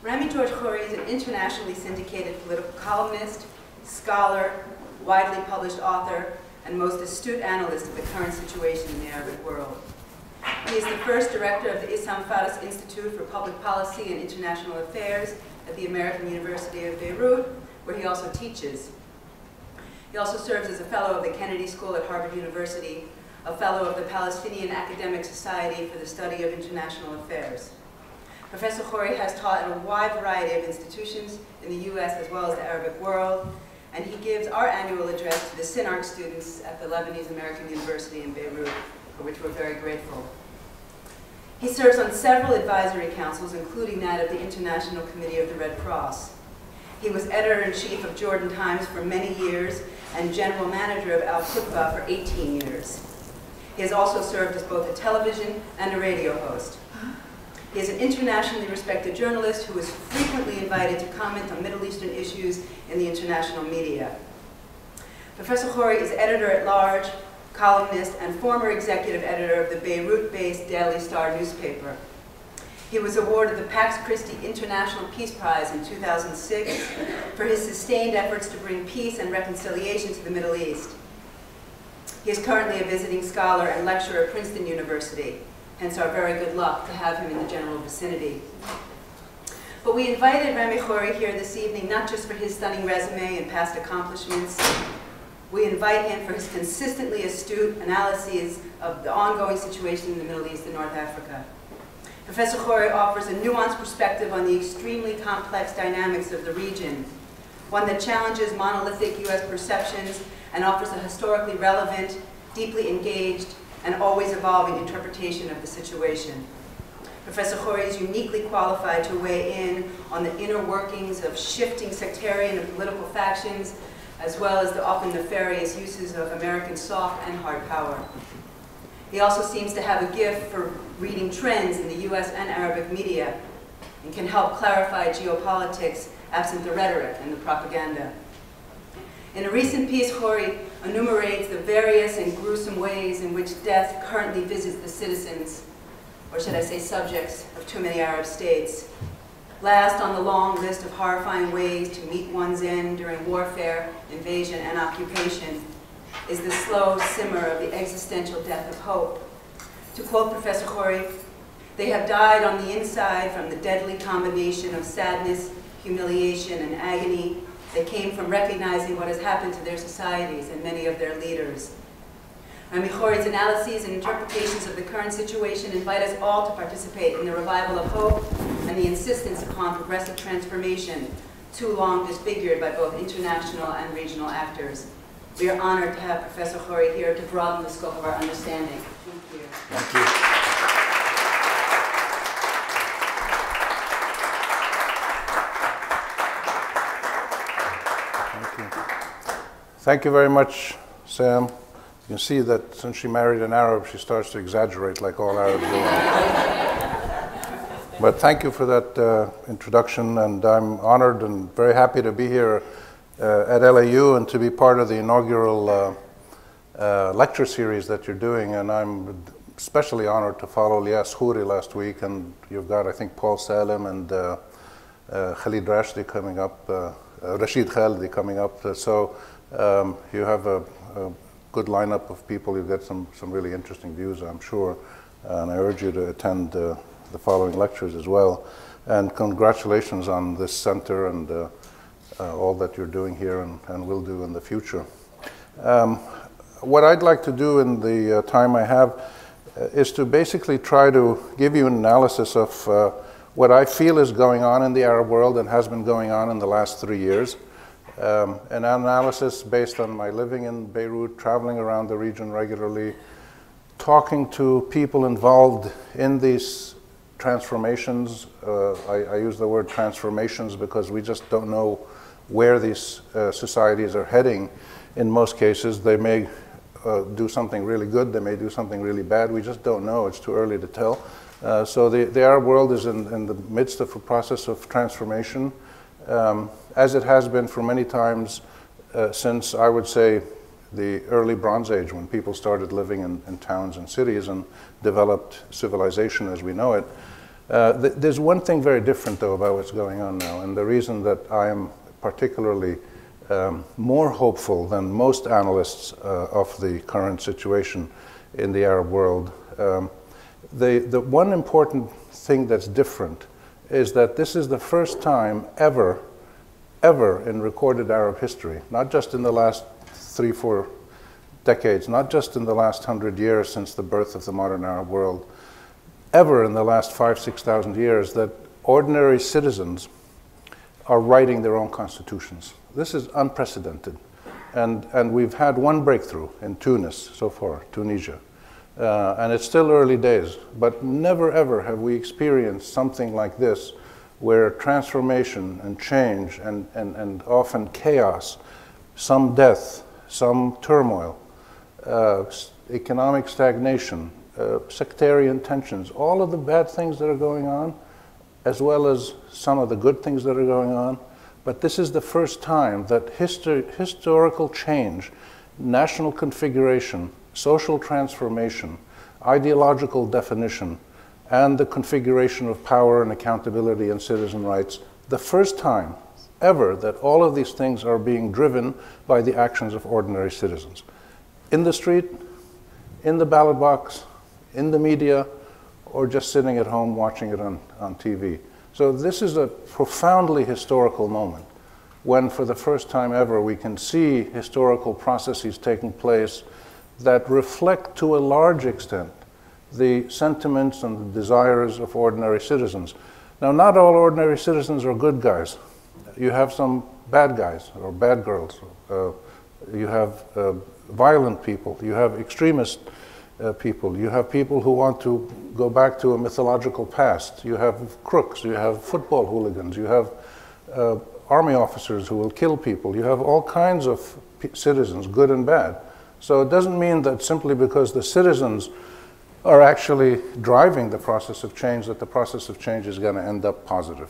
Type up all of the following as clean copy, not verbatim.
Rami George Khouri is an internationally syndicated political columnist, scholar, widely published author, and most astute analyst of the current situation in the Arabic world. He is the first director of the Issam Fares Institute for Public Policy and International Affairs at the American University of Beirut, where he also teaches. He also serves as a fellow of the Kennedy School at Harvard University, a fellow of the Palestinian Academic Society for the Study of International Affairs. Professor Khouri has taught at a wide variety of institutions in the US as well as the Arabic world, and he gives our annual address to the SINARC students at the Lebanese American University in Beirut, for which we're very grateful. He serves on several advisory councils, including that of the International Committee of the Red Cross. He was editor-in-chief of Jordan Times for many years and general manager of Al-Qutbah for 18 years. He has also served as both a television and a radio host. He is an internationally respected journalist who is frequently invited to comment on Middle Eastern issues in the international media. Professor Khouri is editor-at-large, columnist, and former executive editor of the Beirut-based Daily Star newspaper. He was awarded the Pax Christi International Peace Prize in 2006 for his sustained efforts to bring peace and reconciliation to the Middle East. He is currently a visiting scholar and lecturer at Princeton University, hence our very good luck to have him in the general vicinity. But we invited Rami Khouri here this evening not just for his stunning resume and past accomplishments. We invite him for his consistently astute analyses of the ongoing situation in the Middle East and North Africa. Professor Khouri offers a nuanced perspective on the extremely complex dynamics of the region, one that challenges monolithic US perceptions and offers a historically relevant, deeply engaged, and always evolving interpretation of the situation. Professor Khouri is uniquely qualified to weigh in on the inner workings of shifting sectarian and political factions, as well as the often nefarious uses of American soft and hard power. He also seems to have a gift for reading trends in the US and Arabic media and can help clarify geopolitics absent the rhetoric and the propaganda. In a recent piece, Khouri enumerates the various and gruesome ways in which death currently visits the citizens, or should I say subjects, of too many Arab states. Last on the long list of horrifying ways to meet one's end during warfare, invasion, and occupation is the slow simmer of the existential death of hope. To quote Professor Khouri, "They have died on the inside from the deadly combination of sadness, humiliation, and agony that came from recognizing what has happened to their societies and many of their leaders." Rami Khouri's analyses and interpretations of the current situation invite us all to participate in the revival of hope and the insistence upon progressive transformation, too long disfigured by both international and regional actors. We are honored to have Professor Khouri here to broaden the scope of our understanding. Thank you. Thank you. Thank you very much, Sam. You can see that since she married an Arab, she starts to exaggerate like all Arabs do. But thank you for that introduction, and I'm honored and very happy to be here at LAU and to be part of the inaugural lecture series that you're doing. And I'm especially honored to follow Ilyas Khouri last week, and you've got, I think, Paul Salem and Khalid Rashdi coming up, Rashid Khalidi coming up. So you have a good lineup of people. You get some really interesting views, I'm sure, and I urge you to attend the following lectures as well. And congratulations on this center and all that you're doing here and will do in the future. What I'd like to do in the time I have is to basically try to give you an analysis of what I feel is going on in the Arab world and has been going on in the last 3 years. An analysis based on my living in Beirut, traveling around the region regularly, talking to people involved in these transformations. I use the word transformations because we just don't know where these societies are heading. In most cases, they may do something really good, they may do something really bad. We just don't know. It's too early to tell. So the Arab world is in the midst of a process of transformation, as it has been for many times since, I would say, the early Bronze Age, when people started living in towns and cities and developed civilization as we know it. There's one thing very different, though, about what's going on now, and the reason that I am particularly more hopeful than most analysts of the current situation in the Arab world. The one important thing that's different is that this is the first time ever in recorded Arab history, not just in the last 3-4 decades, not just in the last 100 years since the birth of the modern Arab world, ever in the last 5,000-6,000 years, that ordinary citizens are writing their own constitutions. This is unprecedented. And we've had one breakthrough in Tunis so far, Tunisia. And it's still early days, but never ever have we experienced something like this, where transformation and change and often chaos, some death, some turmoil, economic stagnation, sectarian tensions, all of the bad things that are going on, as well as some of the good things that are going on. But this is the first time that historical change, national configuration, social transformation, ideological definition, and the configuration of power and accountability and citizen rights, the first time ever that all of these things are being driven by the actions of ordinary citizens. In the street, in the ballot box, in the media, or just sitting at home watching it on TV. So this is a profoundly historical moment when for the first time ever we can see historical processes taking place that reflect to a large extent the sentiments and the desires of ordinary citizens. Now, not all ordinary citizens are good guys. You have some bad guys or bad girls. You have violent people. You have extremist people. You have people who want to go back to a mythological past. You have crooks. You have football hooligans. You have army officers who will kill people. You have all kinds of citizens, good and bad. So it doesn't mean that simply because the citizens are actually driving the process of change that the process of change is going to end up positive.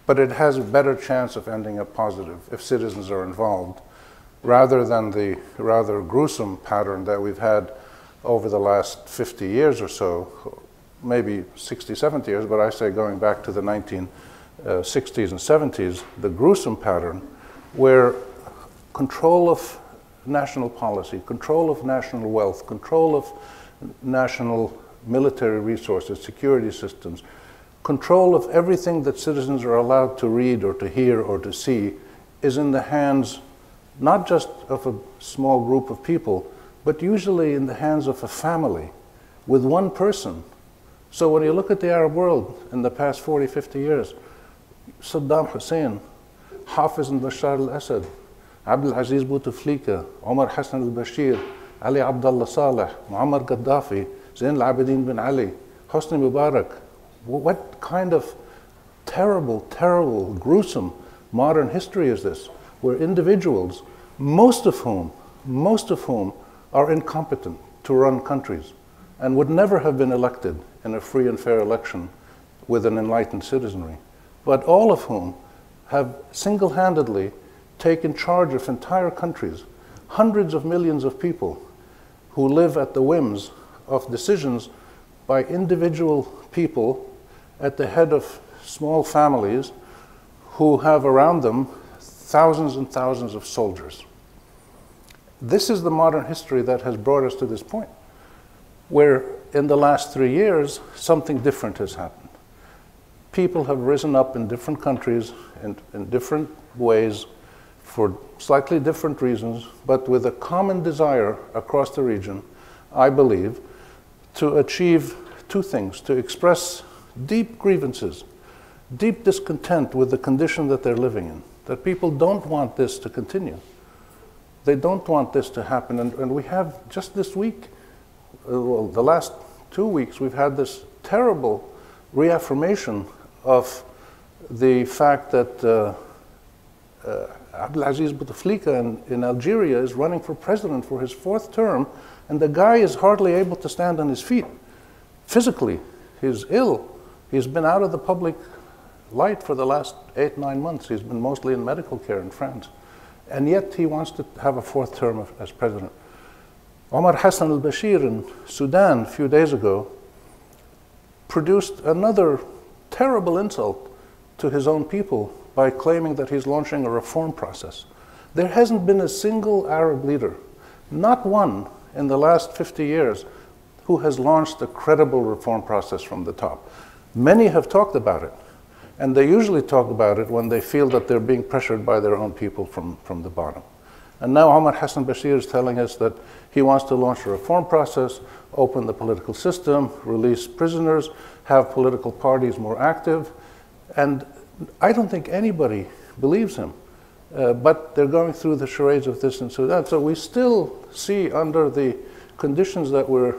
But it has a better chance of ending up positive if citizens are involved, rather than the rather gruesome pattern that we've had over the last 50 years or so, maybe 60, 70 years, but I say going back to the 1960s and 70s, the gruesome pattern where control of national policy, control of national wealth, control of national military resources, security systems, control of everything that citizens are allowed to read or to hear or to see is in the hands not just of a small group of people, but usually in the hands of a family with one person. So when you look at the Arab world in the past 40, 50 years, Saddam Hussein, Hafiz al-Bashar al-Assad, Abdul Aziz Bouteflika, Omar Hassan al-Bashir, Ali Abdullah Saleh, Muammar Gaddafi, Zain al-Abidin bin Ali, Hosni Mubarak. What kind of terrible, terrible, gruesome modern history is this, where individuals, most of whom are incompetent to run countries and would never have been elected in a free and fair election with an enlightened citizenry, but all of whom have single-handedly taken charge of entire countries, hundreds of millions of people who live at the whims of decisions by individual people at the head of small families who have around them thousands and thousands of soldiers. This is the modern history that has brought us to this point, where in the last 3 years, something different has happened. People have risen up in different countries in different ways for slightly different reasons, but with a common desire across the region, I believe, to achieve two things: to express deep grievances, deep discontent with the condition that they're living in, that people don't want this to continue. They don't want this to happen. And we have just this week, well, the last 2 weeks, we've had this terrible reaffirmation of the fact that Abdelaziz Bouteflika in Algeria is running for president for his 4th term, and the guy is hardly able to stand on his feet. Physically, he's ill. He's been out of the public light for the last 8-9 months. He's been mostly in medical care in France. And yet he wants to have a 4th term as president. Omar Hassan al-Bashir in Sudan a few days ago produced another terrible insult to his own people by claiming that he's launching a reform process. There hasn't been a single Arab leader, not one in the last 50 years, who has launched a credible reform process from the top. Many have talked about it, and they usually talk about it when they feel that they're being pressured by their own people from the bottom. And now Omar Hassan Bashir is telling us that he wants to launch a reform process, open the political system, release prisoners, have political parties more active. And I don't think anybody believes him. But they're going through the charades of this and so that. So we still see, under the conditions that we're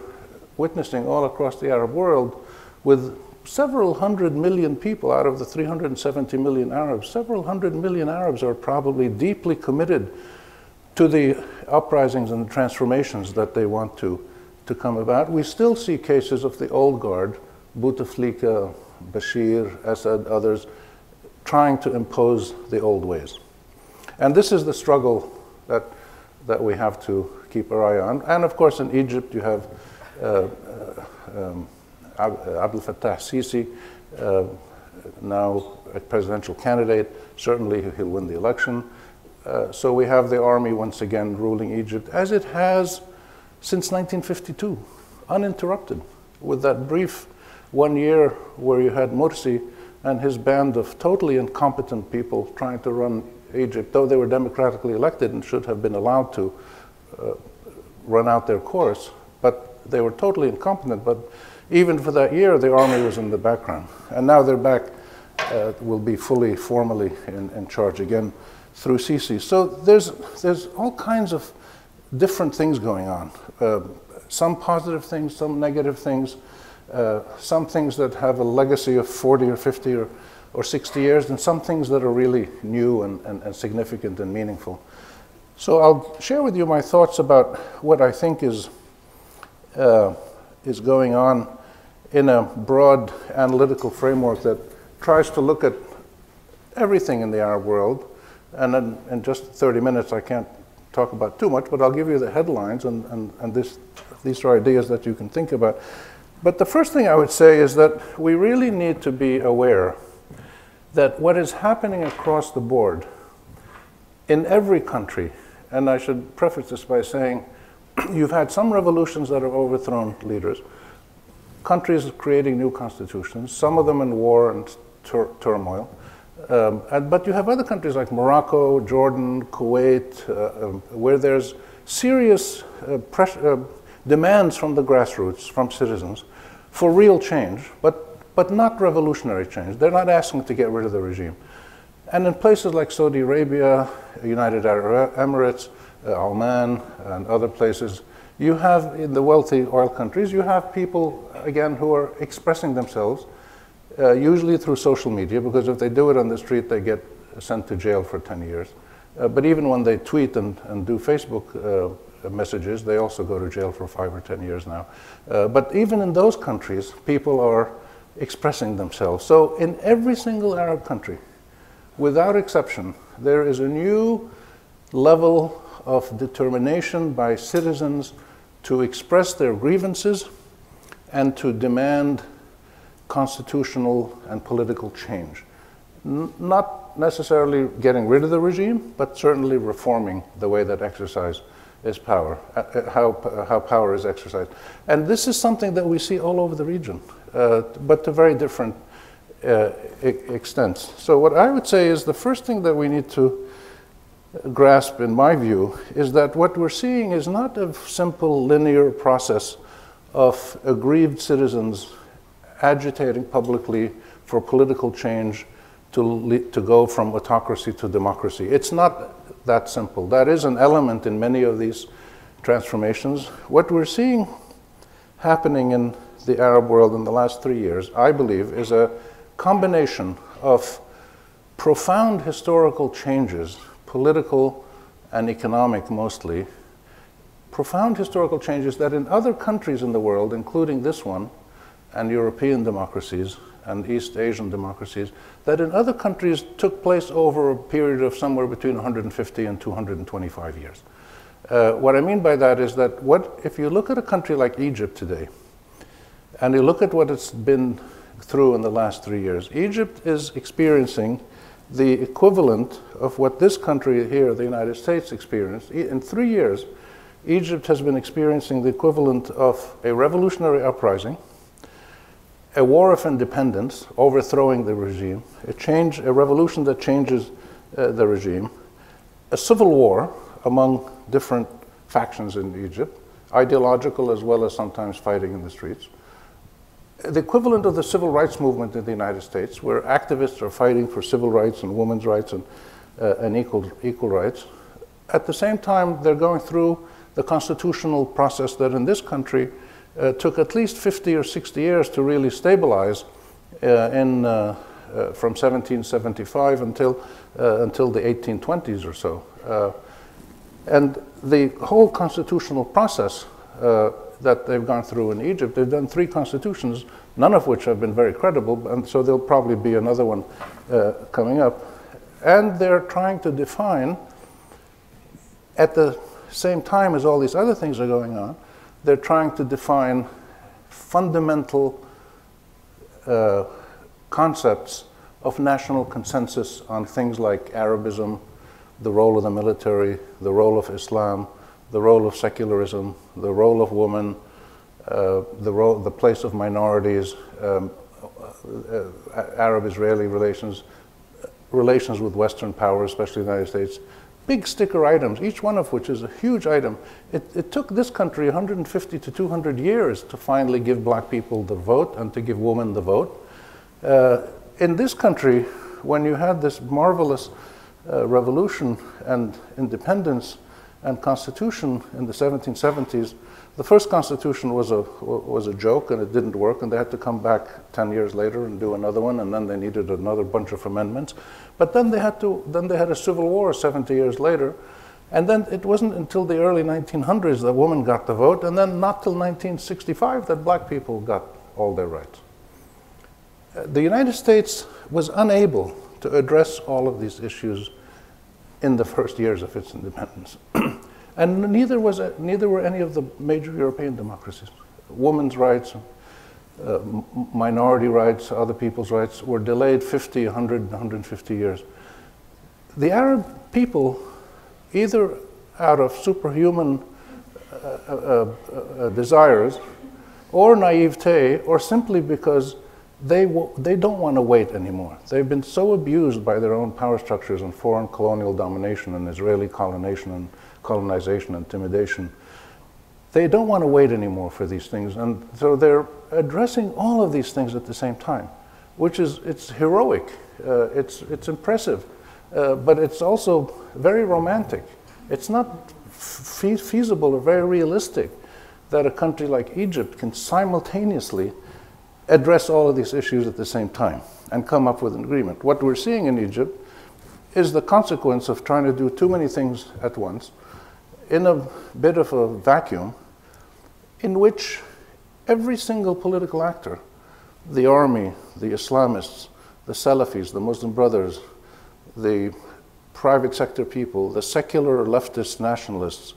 witnessing all across the Arab world, with several 100 million people out of the 370 million Arabs, several 100 million Arabs are probably deeply committed to the uprisings and transformations that they want to come about. We still see cases of the old guard, Bouteflika, Bashir, Assad, others, trying to impose the old ways. And this is the struggle that we have to keep our eye on. And of course, in Egypt, you have Abdel Fattah Sisi, now a presidential candidate. Certainly, he'll win the election. So we have the army once again ruling Egypt, as it has since 1952, uninterrupted, with that brief 1 year where you had Morsi and his band of totally incompetent people trying to run Egypt, though they were democratically elected and should have been allowed to run out their course, but they were totally incompetent. But even for that year, the army was in the background. And now they're back, will be formally in charge again through Sisi. So there's all kinds of different things going on. Some positive things, some negative things, some things that have a legacy of 40 or 50 or 60 years, and some things that are really new and significant and meaningful. So I'll share with you my thoughts about what I think is going on in a broad analytical framework that tries to look at everything in the Arab world. And then in just 30 minutes, I can't talk about too much, but I'll give you the headlines, and these are ideas that you can think about. But the first thing I would say is that we really need to be aware that what is happening across the board in every country, and I should preface this by saying you've had some revolutions that have overthrown leaders, countries creating new constitutions, some of them in war and turmoil. But you have other countries like Morocco, Jordan, Kuwait, where there's serious demands from the grassroots, from citizens, for real change, but not revolutionary change. They're not asking to get rid of the regime. And in places like Saudi Arabia, United Arab Emirates, Oman, and other places, you have, in the wealthy oil countries, you have people, again, who are expressing themselves, usually through social media, because if they do it on the street, they get sent to jail for 10 years. But even when they tweet and do Facebook messages, they also go to jail for 5 or 10 years now. But even in those countries, people are expressing themselves. So in every single Arab country, without exception, there is a new level of determination by citizens to express their grievances and to demand constitutional and political change. Not necessarily getting rid of the regime, but certainly reforming the way that exercise is power, how power is exercised. And this is something that we see all over the region, but to very different extents. So what I would say is the first thing that we need to grasp, in my view, is that what we're seeing is not a simple linear process of aggrieved citizens agitating publicly for political change to go from autocracy to democracy. It's not that simple. That is an element in many of these transformations. What we're seeing happening in the Arab world in the last 3 years, I believe, is a combination of profound historical changes, political and economic mostly, profound historical changes that in other countries in the world, including this one, and European democracies and East Asian democracies, that in other countries took place over a period of somewhere between 150 and 225 years. What I mean by that is that if you look at a country like Egypt today, and you look at what it's been through in the last 3 years. Egypt is experiencing the equivalent of what this country here, the United States, experienced. In 3 years, Egypt has been experiencing the equivalent of a revolutionary uprising, a war of independence, overthrowing the regime, a revolution that changes the regime, a civil war among different factions in Egypt, ideological as well as sometimes fighting in the streets. The equivalent of the civil rights movement in the United States, where activists are fighting for civil rights and women's rights and equal rights. At the same time, they're going through the constitutional process that in this country took at least 50 or 60 years to really stabilize from 1775 until the 1820s or so. And the whole constitutional process that they've gone through in Egypt, they've done 3 constitutions, none of which have been very credible, and so there'll probably be another one coming up. And they're trying to define, at the same time as all these other things are going on, they're trying to define fundamental concepts of national consensus on things like Arabism, the role of the military, the role of Islam, the role of secularism, the role of women, the place of minorities, Arab-Israeli relations, relations with Western powers, especially the United States. Big sticker items, each one of which is a huge item. It took this country 150 to 200 years to finally give black people the vote and to give women the vote. In this country, when you had this marvelous revolution and independence and constitution in the 1770s, the first constitution was a joke and it didn't work, and they had to come back 10 years later and do another one, and then they needed another bunch of amendments. But then they had a civil war 70 years later, and then it wasn't until the early 1900s that women got the vote, and then not till 1965 that black people got all their rights. The United States was unable to address all of these issues in the first years of its independence. And neither were any of the major European democracies. Women's rights, minority rights, other people's rights were delayed 50, 100, 150 years. The Arab people, either out of superhuman desires or naivete, or simply because they don't want to wait anymore. They've been so abused by their own power structures and foreign colonial domination and Israeli colonization, intimidation. They don't want to wait anymore for these things, and so they're addressing all of these things at the same time, which is, it's heroic, it's impressive, but it's also very romantic. It's not feasible or very realistic that a country like Egypt can simultaneously address all of these issues at the same time and come up with an agreement. What we're seeing in Egypt is the consequence of trying to do too many things at once in a bit of a vacuum in which every single political actor, the army, the Islamists, the Salafis, the Muslim Brothers, the private sector people, the secular leftist nationalists,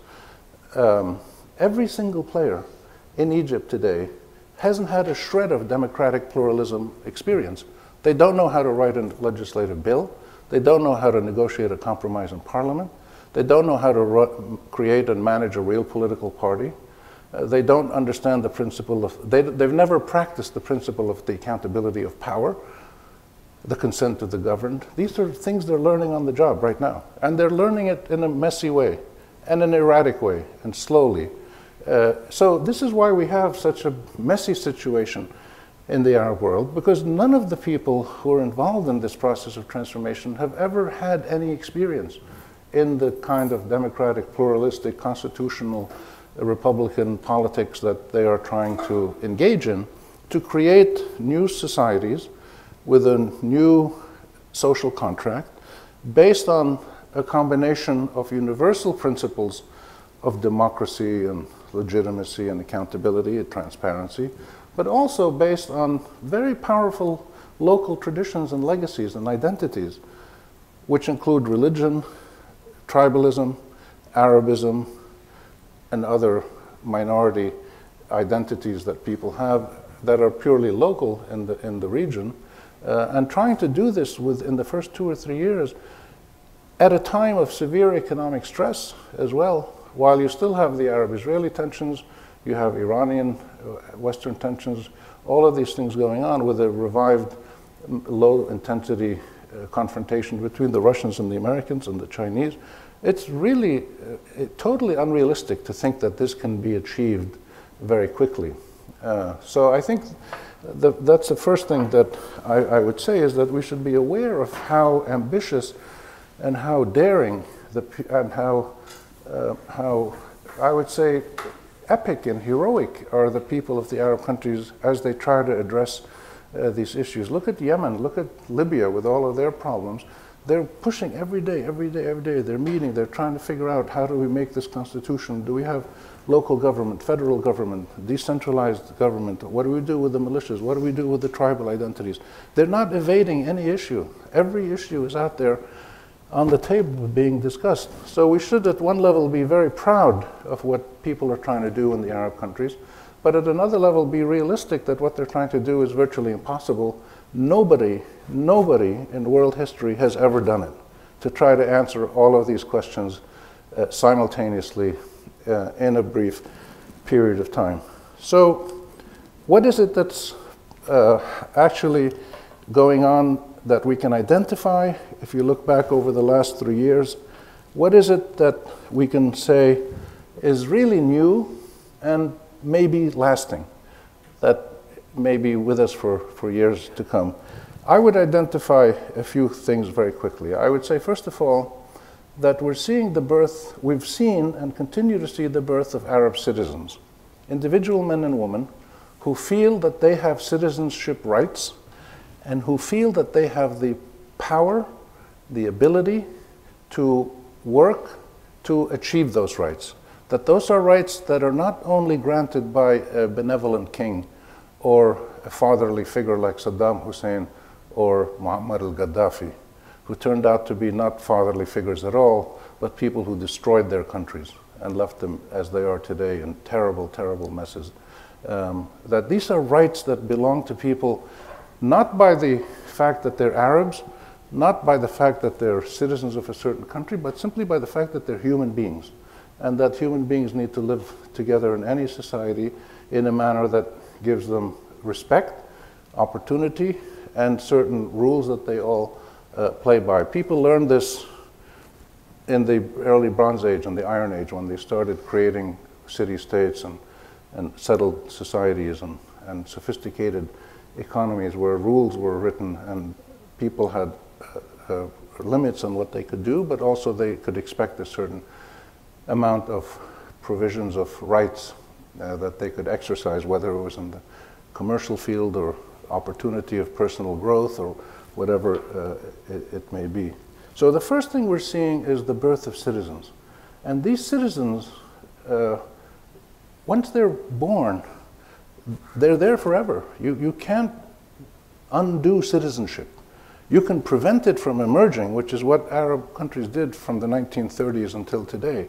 every single player in Egypt today hasn't had a shred of democratic pluralism experience. They don't know how to write a legislative bill. They don't know how to negotiate a compromise in parliament. They don't know how to create and manage a real political party. They don't understand the principle of, they've never practiced the principle of the accountability of power, the consent of the governed. These are things they're learning on the job right now. And they're learning it in a messy way, and an erratic way, and slowly. So this is why we have such a messy situation in the Arab world, because none of the people who are involved in this process of transformation have ever had any experience in the kind of democratic, pluralistic, constitutional, Republican politics that they are trying to engage in to create new societies with a new social contract based on a combination of universal principles of democracy and legitimacy and accountability and transparency, but also based on very powerful local traditions and legacies and identities, which include religion, tribalism, Arabism, and other minority identities that people have. that are purely local in the region, and trying to do this within the first 2 or 3 years at a time of severe economic stress as well, while you still have the Arab-Israeli tensions, you have Iranian, Western tensions, all of these things going on with a revived low-intensity confrontation between the Russians and the Americans and the Chinese. It's really totally unrealistic to think that this can be achieved very quickly. So I think that's the first thing that I would say, is that we should be aware of how ambitious and how daring and how I would say epic and heroic are the people of the Arab countries as they try to address these issues. Look at Yemen, look at Libya with all of their problems. They're pushing every day. They're meeting, they're trying to figure out, how do we make this constitution? Do we have local government, federal government, decentralized government? What do we do with the militias? What do we do with the tribal identities? They're not evading any issue. Every issue is out there on the table being discussed. So we should at one level be very proud of what people are trying to do in the Arab countries, but at another level be realistic that what they're trying to do is virtually impossible. Nobody in world history has ever done it, to try to answer all of these questions simultaneously in a brief period of time. So what is it that's actually going on that we can identify? If you look back over the last 3 years, what is it that we can say is really new and maybe lasting, that may be with us for years to come? I would identify a few things very quickly. I would say, first of all, that we've seen and continue to see the birth of Arab citizens, individual men and women who feel that they have citizenship rights and who feel that they have the power, the ability to work to achieve those rights. That those are rights that are not only granted by a benevolent king or a fatherly figure like Saddam Hussein or Muammar al-Gaddafi, who turned out to be not fatherly figures at all, but people who destroyed their countries and left them as they are today in terrible, terrible messes. That these are rights that belong to people not by the fact that they're Arabs, not by the fact that they're citizens of a certain country, but simply by the fact that they're human beings, and that human beings need to live together in any society in a manner that gives them respect, opportunity, and certain rules that they all play by. People learned this in the early Bronze Age and the Iron Age, when they started creating city-states and settled societies and sophisticated economies where rules were written and people had limits on what they could do, but also they could expect a certain amount of provisions of rights that they could exercise, whether it was in the commercial field or opportunity of personal growth or whatever it may be. So the first thing we're seeing is the birth of citizens. And these citizens, once they're born, they're there forever. You can't undo citizenship. You can prevent it from emerging, which is what Arab countries did from the 1930s until today.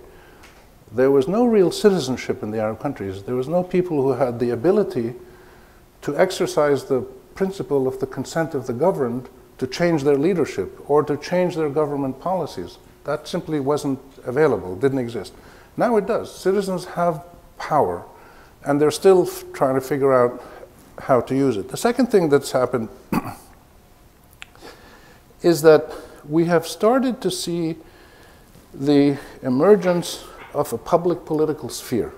There was no real citizenship in the Arab countries. There was no people who had the ability to exercise the principle of the consent of the governed to change their leadership or to change their government policies. That simply wasn't available, didn't exist. Now it does. Citizens have power, and they're still trying to figure out how to use it. The second thing that's happened is that we have started to see the emergence of a public political sphere.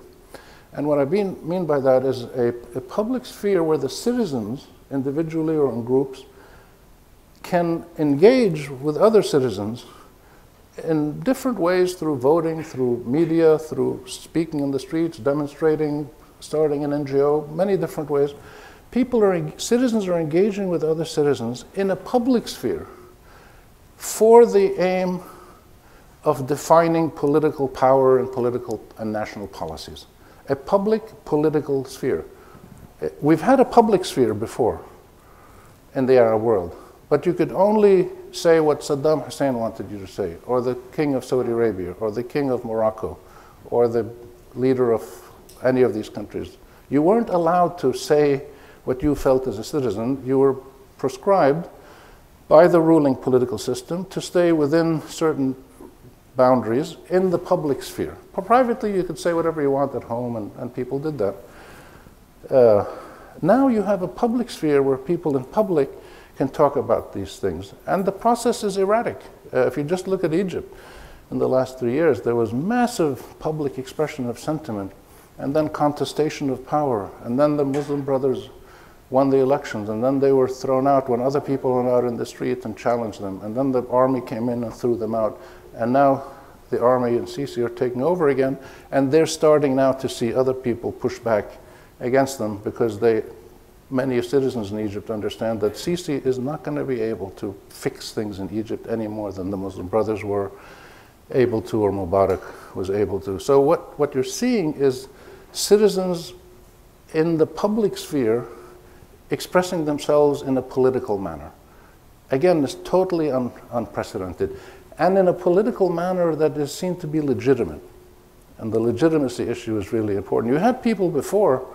And what I mean by that is a public sphere where the citizens, individually or in groups, can engage with other citizens in different ways, through voting, through media, through speaking in the streets, demonstrating, starting an NGO, many different ways. Citizens are engaging with other citizens in a public sphere for the aim of defining political power and political and national policies. A public political sphere. We've had a public sphere before in the Arab world, but you could only say what Saddam Hussein wanted you to say, or the king of Saudi Arabia, or the king of Morocco, or the leader of any of these countries. You weren't allowed to say what you felt as a citizen, you were prescribed by the ruling political system to stay within certain boundaries in the public sphere. Privately, you could say whatever you want at home, and people did that. Now you have a public sphere where people in public can talk about these things, and the process is erratic. If you just look at Egypt, in the last 3 years, there was massive public expression of sentiment, and then contestation of power, and then the Muslim Brothers won the elections, and then they were thrown out when other people went out in the street and challenged them, and then the army came in and threw them out, and now the army and Sisi are taking over again, and they're starting now to see other people push back against them, because many citizens in Egypt understand that Sisi is not going to be able to fix things in Egypt any more than the Muslim Brothers were able to, or Mubarak was able to. So what you're seeing is citizens in the public sphere expressing themselves in a political manner. Again, it's totally unprecedented, and in a political manner that is seen to be legitimate. And the legitimacy issue is really important. You had people before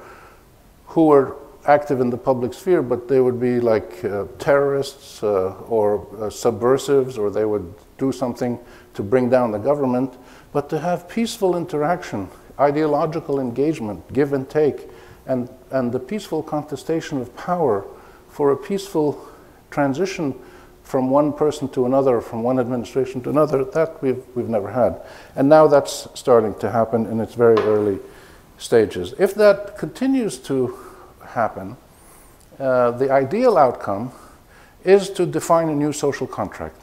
who were active in the public sphere, but they would be like terrorists or subversives, or they would do something to bring down the government. But to have peaceful interaction, ideological engagement, give and take, and the peaceful contestation of power for a peaceful transition from one person to another, from one administration to another, that we've never had. And now that's starting to happen in its very early stages. If that continues to happen, the ideal outcome is to define a new social contract.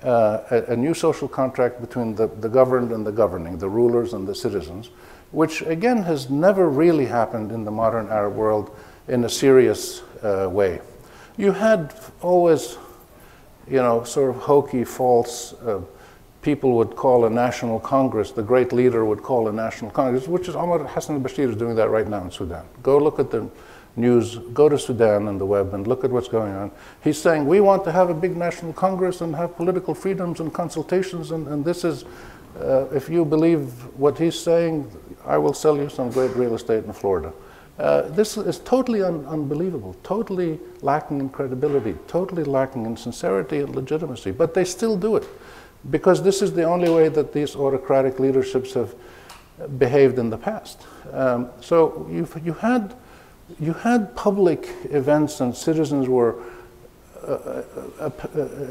A new social contract between the governed and the governing, the rulers and the citizens, which again has never really happened in the modern Arab world in a serious way. You had always, sort of hokey, false, people would call a national congress, the great leader would call a national congress, which is Omar Hassan al-Bashir is doing that right now in Sudan. Go look at the news, go to Sudan and the web and look at what's going on. He's saying, we want to have a big national congress and have political freedoms and consultations, and this is, if you believe what he's saying, I will sell you some great real estate in Florida. This is totally unbelievable, totally lacking in credibility, totally lacking in sincerity and legitimacy, but they still do it, because this is the only way that these autocratic leaderships have behaved in the past. So you had public events, and citizens were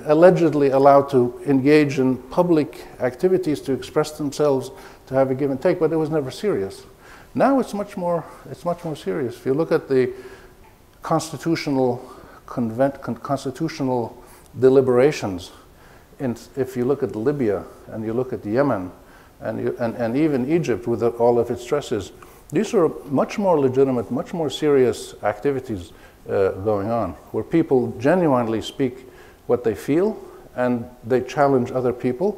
allegedly allowed to engage in public activities to express themselves, to have a give and take, but it was never serious. Now it's much more serious. If you look at the constitutional deliberations, if you look at Libya and you look at Yemen and even Egypt with all of its stresses, these are much more legitimate, much more serious activities going on, where people genuinely speak what they feel and they challenge other people.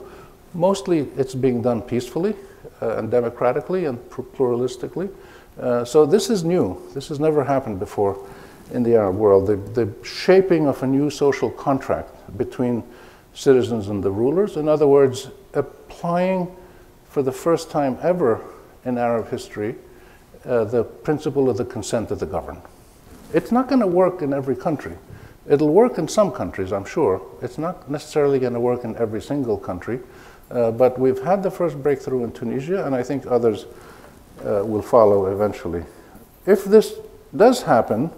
Mostly it's being done peacefully and democratically and pluralistically. So this is new. This has never happened before in the Arab world. The shaping of a new social contract between citizens and the rulers. In other words, applying for the first time ever in Arab history the principle of the consent of the governed. It's not going to work in every country. It'll work in some countries, I'm sure. It's not necessarily going to work in every single country. But we've had the first breakthrough in Tunisia, and I think others will follow eventually. If this does happen,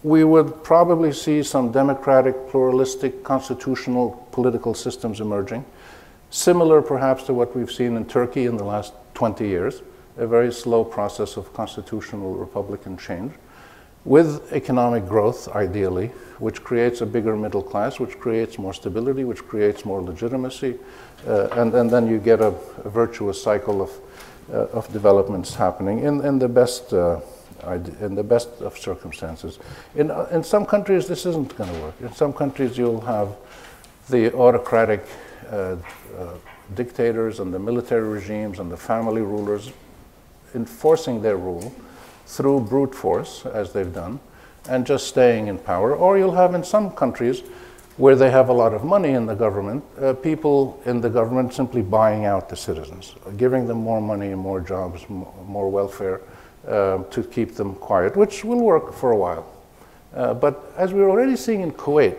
we would probably see some democratic, pluralistic, constitutional political systems emerging, similar perhaps to what we've seen in Turkey in the last 20 years, a very slow process of constitutional republican change, with economic growth, ideally, which creates a bigger middle class, which creates more stability, which creates more legitimacy, and then you get a virtuous cycle of developments happening in the best of circumstances. In some countries, this isn't going to work. In some countries, you'll have the autocratic dictators and the military regimes and the family rulers enforcing their rule through brute force, as they've done, and just staying in power. Or you'll have in some countries where they have a lot of money in the government, people in the government simply buying out the citizens, giving them more money and more jobs, more welfare, to keep them quiet, which will work for a while. But as we're already seeing in Kuwait,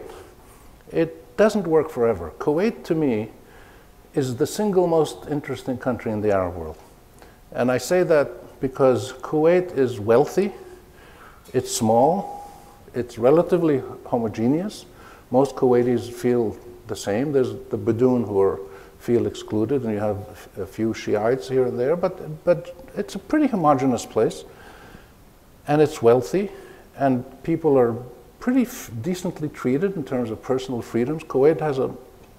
it doesn't work forever. Kuwait, to me, is the single most interesting country in the Arab world. And I say that because Kuwait is wealthy, it's small, it's relatively homogeneous. Most Kuwaitis feel the same. There's the Badoon who feel excluded, and you have a few Shiites here and there, but it's a pretty homogeneous place, and it's wealthy, and people are pretty decently treated in terms of personal freedoms. Kuwait has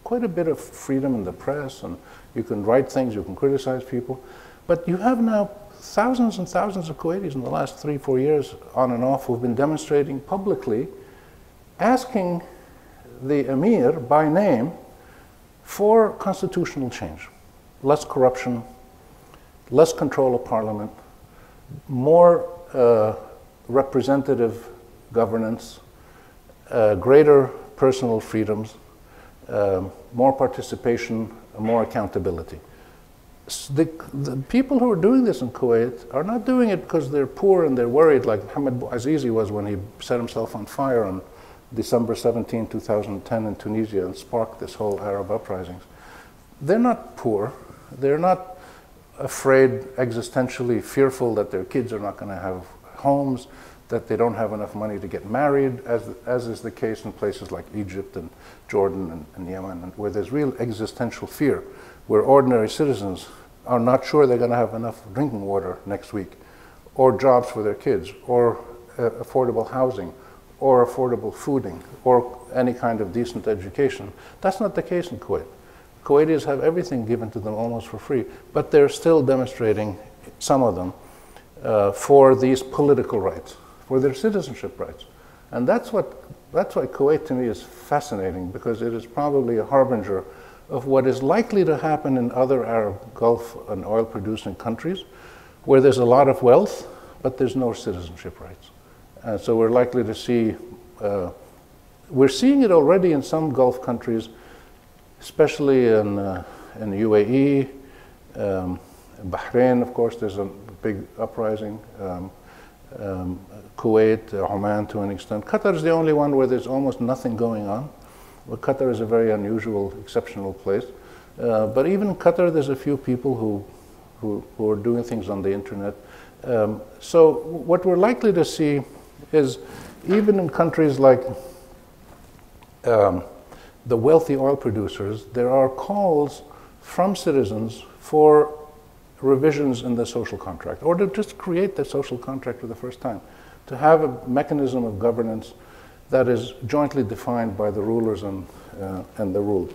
quite a bit of freedom in the press, and you can write things, you can criticize people, but you have now thousands and thousands of Kuwaitis in the last 3-4 years, on and off, who've been demonstrating publicly, asking the emir by name for constitutional change. Less corruption, less control of parliament, more representative governance, greater personal freedoms, more participation, more accountability. The people who are doing this in Kuwait are not doing it because they're poor and they're worried, like Mohammed Bouazizi was when he set himself on fire on December 17, 2010 in Tunisia and sparked this whole Arab uprisings. They're not poor. They're not afraid, existentially fearful that their kids are not going to have homes, that they don't have enough money to get married, as is the case in places like Egypt and Jordan and Yemen, and where there's real existential fear, where ordinary citizens are not sure they're going to have enough drinking water next week, or jobs for their kids, or affordable housing, or affordable fooding, or any kind of decent education. That's not the case in Kuwait. Kuwaitis have everything given to them almost for free, but they're still demonstrating, some of them, for these political rights, for their citizenship rights. And that's why Kuwait to me is fascinating, because it is probably a harbinger of what is likely to happen in other Arab Gulf and oil-producing countries, where there's a lot of wealth, but there's no citizenship rights. So we're likely to see, we're seeing it already in some Gulf countries, especially in the UAE, Bahrain, of course, there's a big uprising, Kuwait, Oman to an extent. Qatar is the only one where there's almost nothing going on. Well, Qatar is a very unusual, exceptional place. But even in Qatar, there's a few people who are doing things on the internet. So what we're likely to see is, even in countries like the wealthy oil producers, there are calls from citizens for revisions in the social contract, or to just create the social contract for the first time, to have a mechanism of governance that is jointly defined by the rulers and the ruled.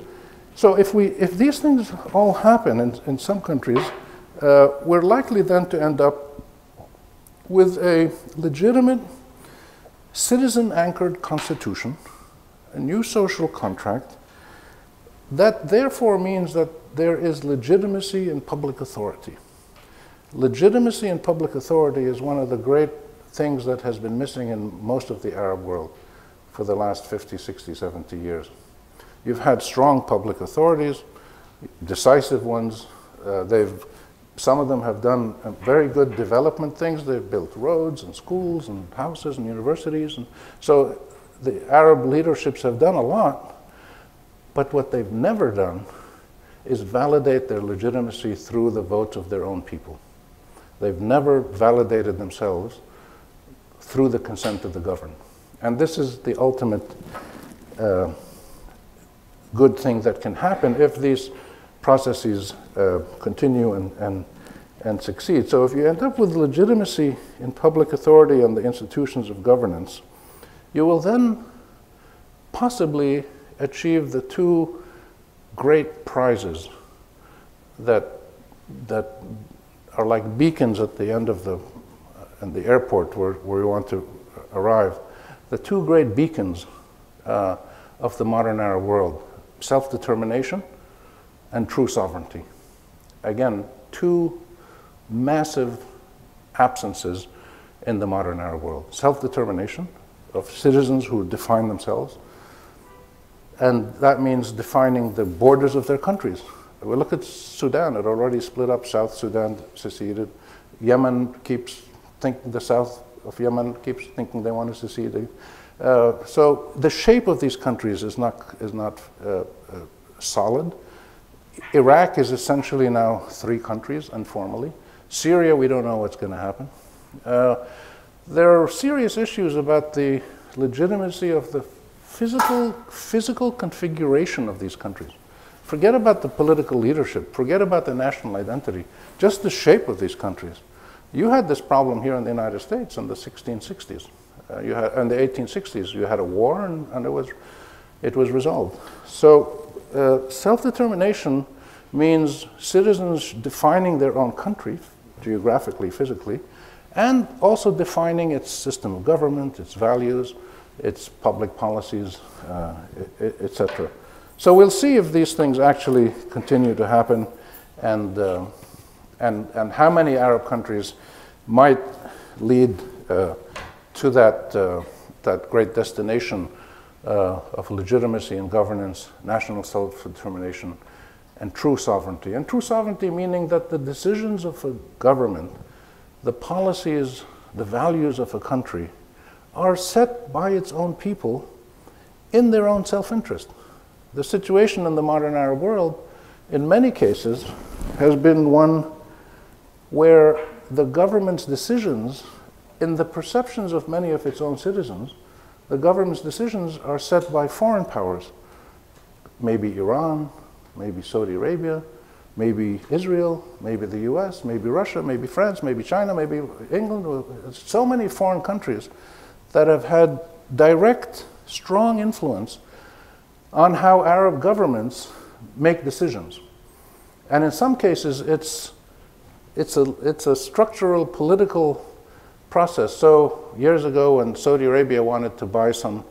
So if these things all happen in some countries, we're likely then to end up with a legitimate citizen-anchored constitution, a new social contract, that therefore means that there is legitimacy in public authority. Legitimacy in public authority is one of the great things that has been missing in most of the Arab world for the last 50, 60, 70 years. You've had strong public authorities, decisive ones. Some of them have done very good development things. They've built roads and schools and houses and universities. And so the Arab leaderships have done a lot, but what they've never done is validate their legitimacy through the votes of their own people. They've never validated themselves through the consent of the governed. And this is the ultimate good thing that can happen if these processes continue and succeed. So if you end up with legitimacy in public authority and the institutions of governance, you will then possibly achieve the two great prizes that are like beacons at the end of the airport where you want to arrive. The two great beacons of the modern Arab world: self-determination and true sovereignty. Again, two massive absences in the modern Arab world. Self-determination of citizens who define themselves, and that means defining the borders of their countries. We look at Sudan, it already split up. South Sudan seceded. Yemen keeps the south of Yemen keeps thinking they want to secede. So the shape of these countries is not solid. Iraq is essentially now 3 countries, informally. Syria, we don't know what's going to happen. There are serious issues about the legitimacy of the physical configuration of these countries. Forget about the political leadership. Forget about the national identity. Just the shape of these countries. You had this problem here in the United States in the 1660s. In the 1860s, you had a war, and it was resolved. So self-determination means citizens defining their own country, geographically, physically, and also defining its system of government, its values, its public policies, etc. So we'll see if these things actually continue to happen, and how many Arab countries might lead to that great destination of legitimacy and governance, national self-determination, and true sovereignty. And true sovereignty meaning that the decisions of a government, the policies, the values of a country are set by its own people in their own self-interest. The situation in the modern Arab world, in many cases, has been one where the government's decisions, in the perceptions of many of its own citizens, the government's decisions are set by foreign powers, maybe Iran, maybe Saudi Arabia, maybe Israel, maybe the US, maybe Russia, maybe France, maybe China, maybe England. So many foreign countries that have had direct, strong influence on how Arab governments make decisions. And in some cases, it's a structural political process. So years ago, when Saudi Arabia wanted to buy some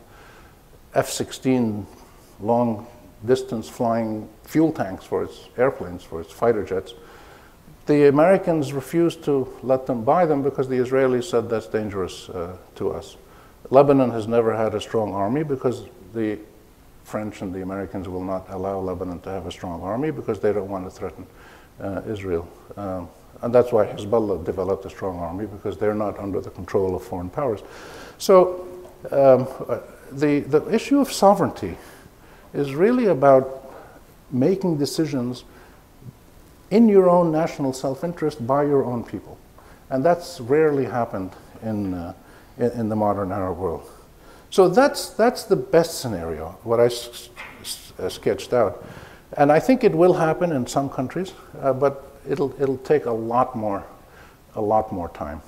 F-16 long-distance flying fuel tanks for its airplanes, for its fighter jets, the Americans refused to let them buy them because the Israelis said that's dangerous to us. Lebanon has never had a strong army because the French and the Americans will not allow Lebanon to have a strong army because they don't want to threaten Israel. And that's why Hezbollah developed a strong army, because they're not under the control of foreign powers. So the issue of sovereignty is really about making decisions in your own national self-interest by your own people. And that's rarely happened in the modern Arab world. So that's the best scenario, what I sketched out. And I think it will happen in some countries, but it'll take a lot more time.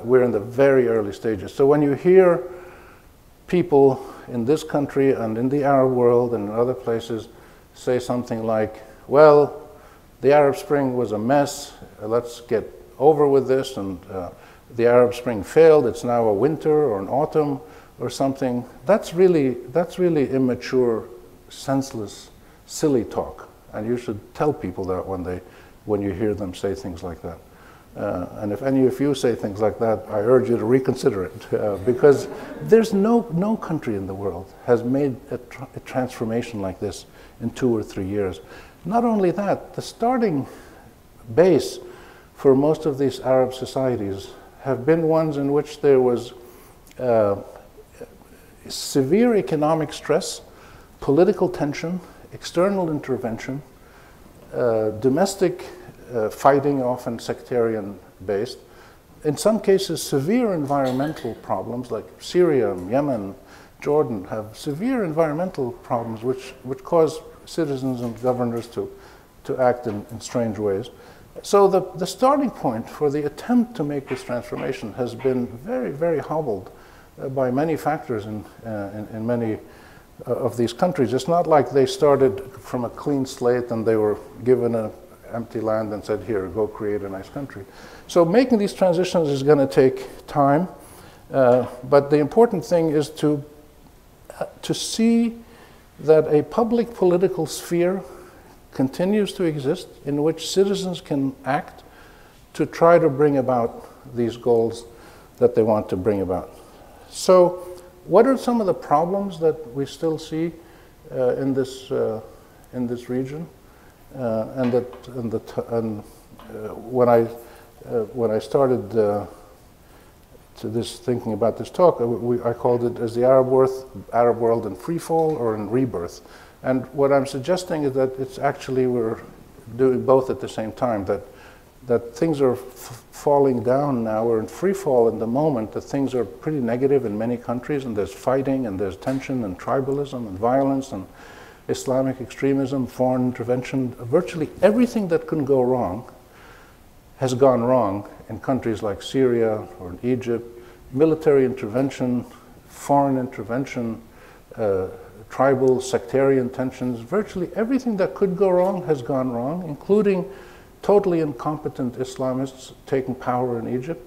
We're in the very early stages. So when you hear people in this country and in the Arab world and in other places say something like, well, the Arab Spring was a mess, let's get over with this, and the Arab Spring failed, it's now a winter or an autumn or something, that's really immature, senseless, silly talk. And you should tell people that when you hear them say things like that. And if any of you say things like that, I urge you to reconsider it, because there's no country in the world has made a transformation like this in 2 or 3 years. Not only that, the starting base for most of these Arab societies have been ones in which there was severe economic stress, political tension, external intervention, domestic fighting, often sectarian-based. In some cases, severe environmental problems, like Syria, Yemen, Jordan, have severe environmental problems which cause citizens and governors to act in strange ways. So the starting point for the attempt to make this transformation has been very, very hobbled by many factors in many of these countries. It's not like they started from a clean slate and they were given an empty land and said, here, go create a nice country. So making these transitions is going to take time, but the important thing is to see that a public political sphere continues to exist in which citizens can act to try to bring about these goals that they want to bring about. So what are some of the problems that we still see in this region? When I started to this thinking about this talk, I called it as the Arab world in Freefall or in Rebirth. And what I'm suggesting is that it's actually we're doing both at the same time, that things are falling down now. We're in Freefall in the moment, that things are pretty negative in many countries, and there's fighting, and there's tension, and tribalism, and violence, and Islamic extremism, foreign intervention. Virtually everything that can go wrong has gone wrong in countries like Syria or in Egypt. Military intervention, foreign intervention, tribal, sectarian tensions, virtually everything that could go wrong has gone wrong, including totally incompetent Islamists taking power in Egypt.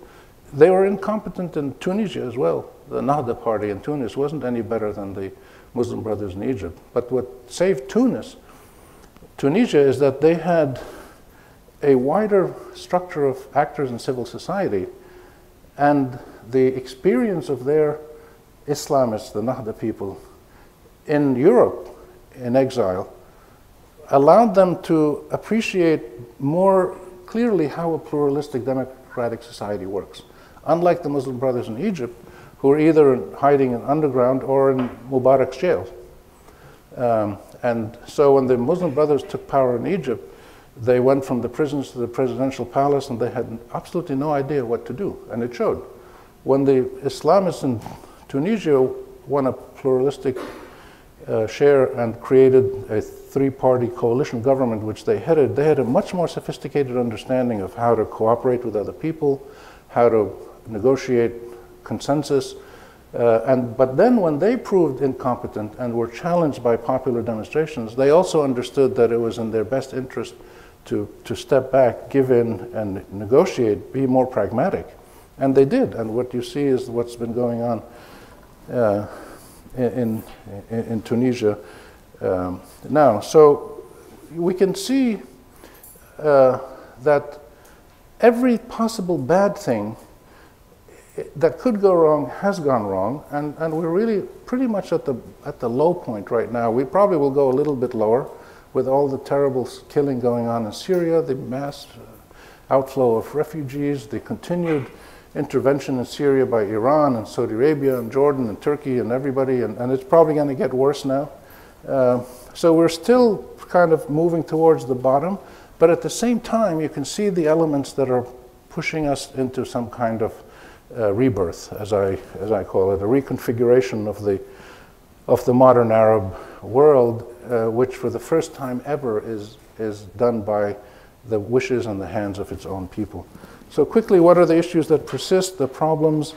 They were incompetent in Tunisia as well. The Nahda party in Tunis wasn't any better than the Muslim Brothers in Egypt. But what saved Tunisia is that they had a wider structure of actors in civil society, and the experience of their Islamists, the Nahda people, in Europe, in exile, allowed them to appreciate more clearly how a pluralistic democratic society works. Unlike the Muslim Brothers in Egypt, who are either hiding in underground or in Mubarak's jail. And so when the Muslim Brothers took power in Egypt, they went from the prisons to the presidential palace, and they had absolutely no idea what to do, and it showed. When the Islamists in Tunisia won a pluralistic share and created a three-party coalition government which they headed, they had a much more sophisticated understanding of how to cooperate with other people, how to negotiate consensus. But then when they proved incompetent and were challenged by popular demonstrations, they also understood that it was in their best interest to step back, give in, and negotiate, be more pragmatic. And they did. And what you see is what's been going on in Tunisia now. So we can see that every possible bad thing that could go wrong has gone wrong, and we're really pretty much at the low point right now. We probably will go a little bit lower with all the terrible killing going on in Syria, the mass outflow of refugees, the continued intervention in Syria by Iran and Saudi Arabia and Jordan and Turkey and everybody, and it's probably going to get worse now. So we're still kind of moving towards the bottom, but at the same time you can see the elements that are pushing us into some kind of rebirth, as I call it, a reconfiguration of the modern Arab world, which for the first time ever is done by the wishes and the hands of its own people. So quickly, what are the issues that persist, the problems?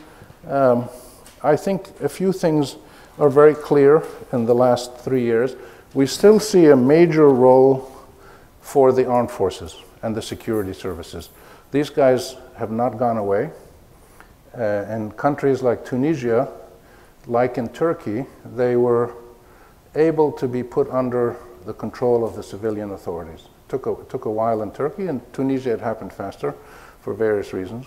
I think a few things are very clear in the last 3 years. We still see a major role for the armed forces and the security services. These guys have not gone away. In countries like Tunisia, like in Turkey, they were able to be put under the control of the civilian authorities. It took a while in Turkey, and Tunisia it happened faster for various reasons.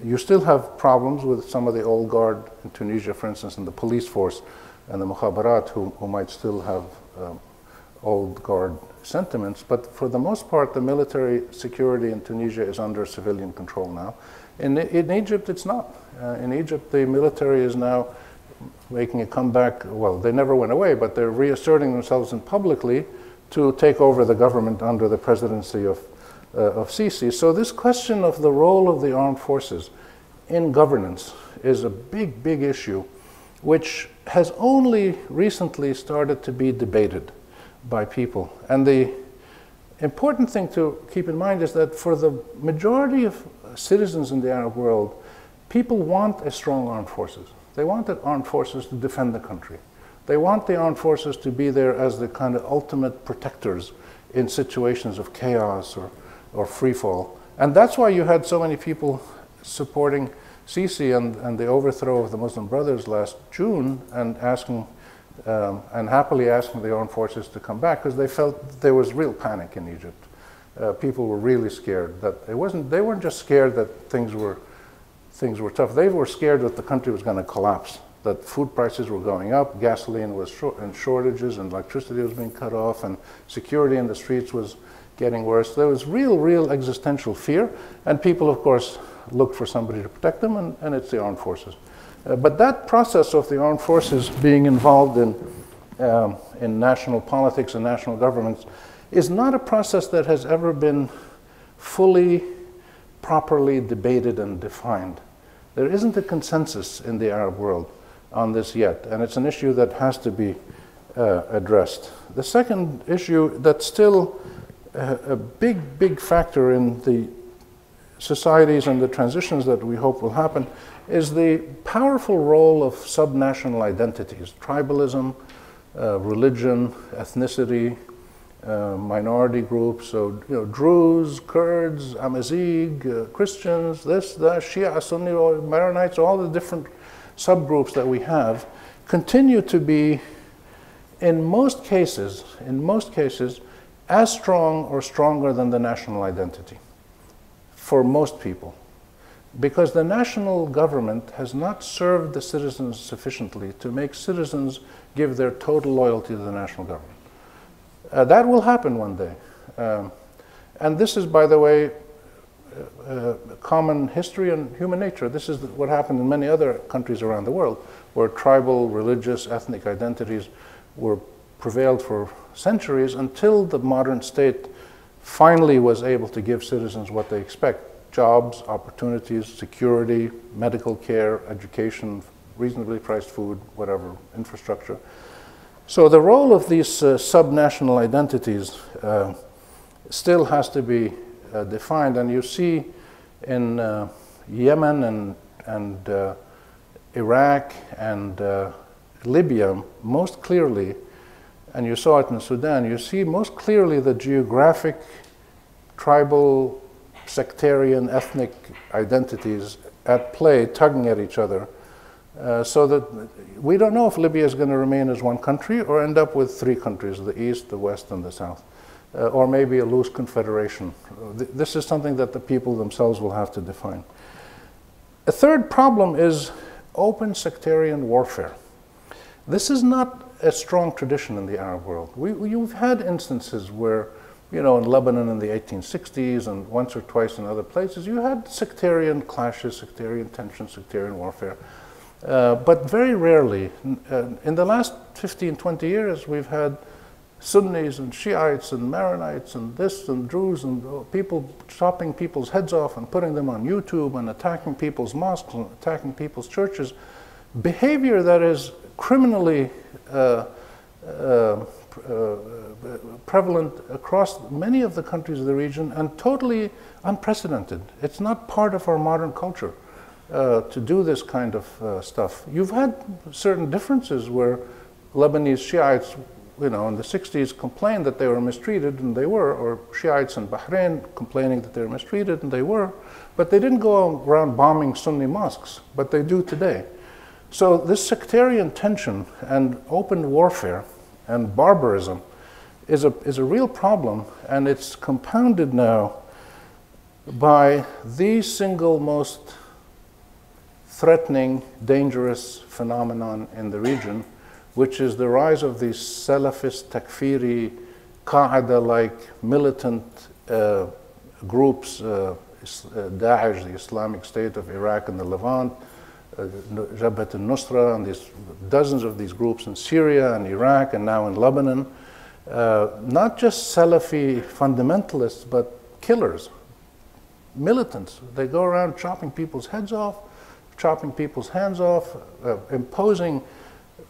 You still have problems with some of the old guard in Tunisia, for instance, in the police force and the mukhabarat, who might still have old guard sentiments. But for the most part, the military security in Tunisia is under civilian control now. In Egypt, it's not. In Egypt, the military is now making a comeback. Well, they never went away, but they're reasserting themselves publicly to take over the government under the presidency of Sisi. So this question of the role of the armed forces in governance is a big, big issue, which has only recently started to be debated by people. And the important thing to keep in mind is that for the majority of citizens in the Arab world, people want a strong armed forces. They want the armed forces to defend the country. They want the armed forces to be there as the kind of ultimate protectors in situations of chaos or free fall. And that's why you had so many people supporting Sisi and the overthrow of the Muslim Brothers last June, and asking and happily asking the armed forces to come back, because they felt there was real panic in Egypt. People were really scared that they weren't just scared that things were tough. They were scared that the country was going to collapse, that food prices were going up, gasoline was in shortages, and electricity was being cut off, and security in the streets was getting worse. There was real existential fear, and people, of course, looked for somebody to protect them, and it's the armed forces. But that process of the armed forces being involved in national politics and national governments is not a process that has ever been fully, properly debated and defined. There isn't a consensus in the Arab world on this yet, and it's an issue that has to be addressed. The second issue that's still a big factor in the societies and the transitions that we hope will happen is the powerful role of subnational identities, tribalism, religion, ethnicity, minority groups, so Druze, Kurds, Amazigh, Christians, this, that, Shia, Sunni, or Maronites, all the different subgroups that we have continue to be, in most cases, as strong or stronger than the national identity for most people. Because the national government has not served the citizens sufficiently to make citizens give their total loyalty to the national government. That will happen one day. And this is, by the way, common history and human nature. This is what happened in many other countries around the world, where tribal, religious, ethnic identities were prevailed for centuries until the modern state finally was able to give citizens what they expect: jobs, opportunities, security, medical care, education, reasonably priced food, whatever, infrastructure. So the role of these subnational identities still has to be defined, and you see in Yemen and Iraq and Libya most clearly, and you saw it in Sudan, you see most clearly the geographic, tribal, sectarian, ethnic identities at play, tugging at each other, so that we don't know if Libya is going to remain as one country or end up with three countries: the East, the West, and the South, or maybe a loose confederation. This is something that the people themselves will have to define. A third problem is open sectarian warfare. This is not a strong tradition in the Arab world. You've had instances where, in Lebanon in the 1860s and once or twice in other places, you had sectarian clashes, sectarian tensions, sectarian warfare. But very rarely, in the last 15, 20 years, we've had Sunnis and Shiites and Maronites and this and Druze and people chopping people's heads off and putting them on YouTube and attacking people's mosques and attacking people's churches. Behavior that is criminally prevalent across many of the countries of the region and totally unprecedented. It's not part of our modern culture to do this kind of stuff. You've had certain differences where Lebanese Shiites, in the 60s complained that they were mistreated, and they were, or Shiites in Bahrain complaining that they were mistreated, and they were, but they didn't go around bombing Sunni mosques, but they do today. So this sectarian tension and open warfare and barbarism is a real problem, and it's compounded now by the single most threatening, dangerous phenomenon in the region, which is the rise of these Salafist, Takfiri, Qaeda-like militant groups, Daesh, the Islamic State of Iraq and the Levant, Jabhat al-Nusra, and dozens of these groups in Syria and Iraq and now in Lebanon. Not just Salafi fundamentalists, but killers, militants. They go around chopping people's heads off, chopping people's hands off, imposing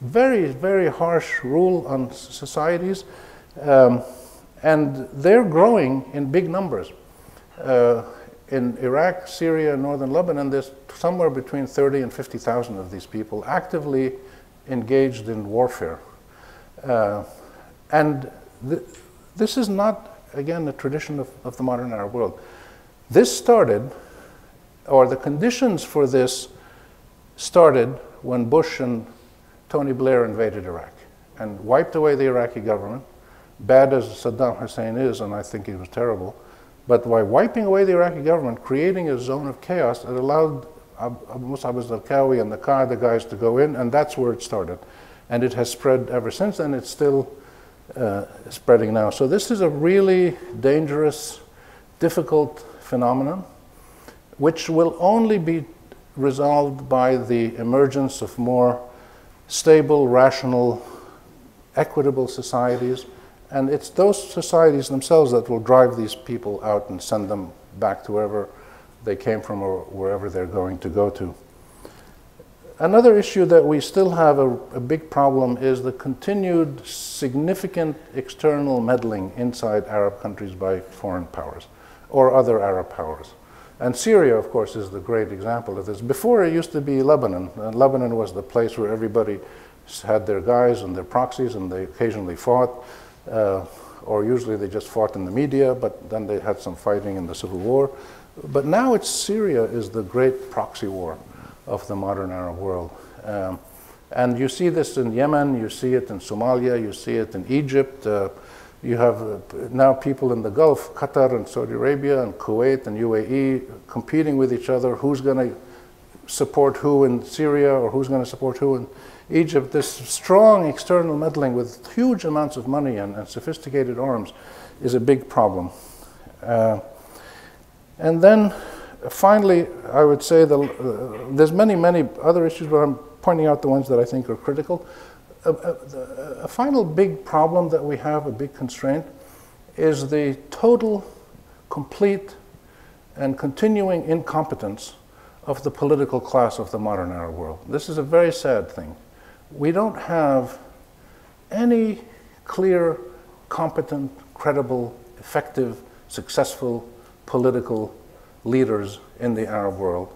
very, very harsh rule on societies, and they're growing in big numbers. In Iraq, Syria, and northern Lebanon, there's somewhere between 30 and 50,000 of these people actively engaged in warfare. And this is not, again, a tradition of the modern Arab world. This started, or the conditions for this started when Bush and Tony Blair invaded Iraq and wiped away the Iraqi government, bad as Saddam Hussein is, and I think he was terrible. But by wiping away the Iraqi government, creating a zone of chaos, it allowed Abu Musab al-Zarqawi and the Qaeda guys to go in, and that's where it started. And it has spread ever since, and it's still spreading now. So this is a really dangerous, difficult phenomenon, which will only be resolved by the emergence of more stable, rational, equitable societies. And it's those societies themselves that will drive these people out and send them back to wherever they came from or wherever they're going to go to. Another issue that we still have a big problem is the continued significant external meddling inside Arab countries by foreign powers or other Arab powers. And Syria, of course, is the great example of this. Before, it used to be Lebanon, and Lebanon was the place where everybody had their guys and their proxies, and they occasionally fought, or usually they just fought in the media, but then they had some fighting in the civil war. But now it's Syria is the great proxy war of the modern Arab world. And you see this in Yemen, you see it in Somalia, you see it in Egypt. You have now people in the Gulf, Qatar and Saudi Arabia and Kuwait and UAE competing with each other. Who's going to support who in Syria or who's going to support who in Egypt? This strong external meddling with huge amounts of money and sophisticated arms is a big problem. And then finally, I would say there's many, many other issues, but I'm pointing out the ones that I think are critical. A final big problem that we have, a big constraint, is the total, complete, and continuing incompetence of the political class of the modern Arab world. This is a very sad thing. We don't have any clear, competent, credible, effective, successful political leaders in the Arab world.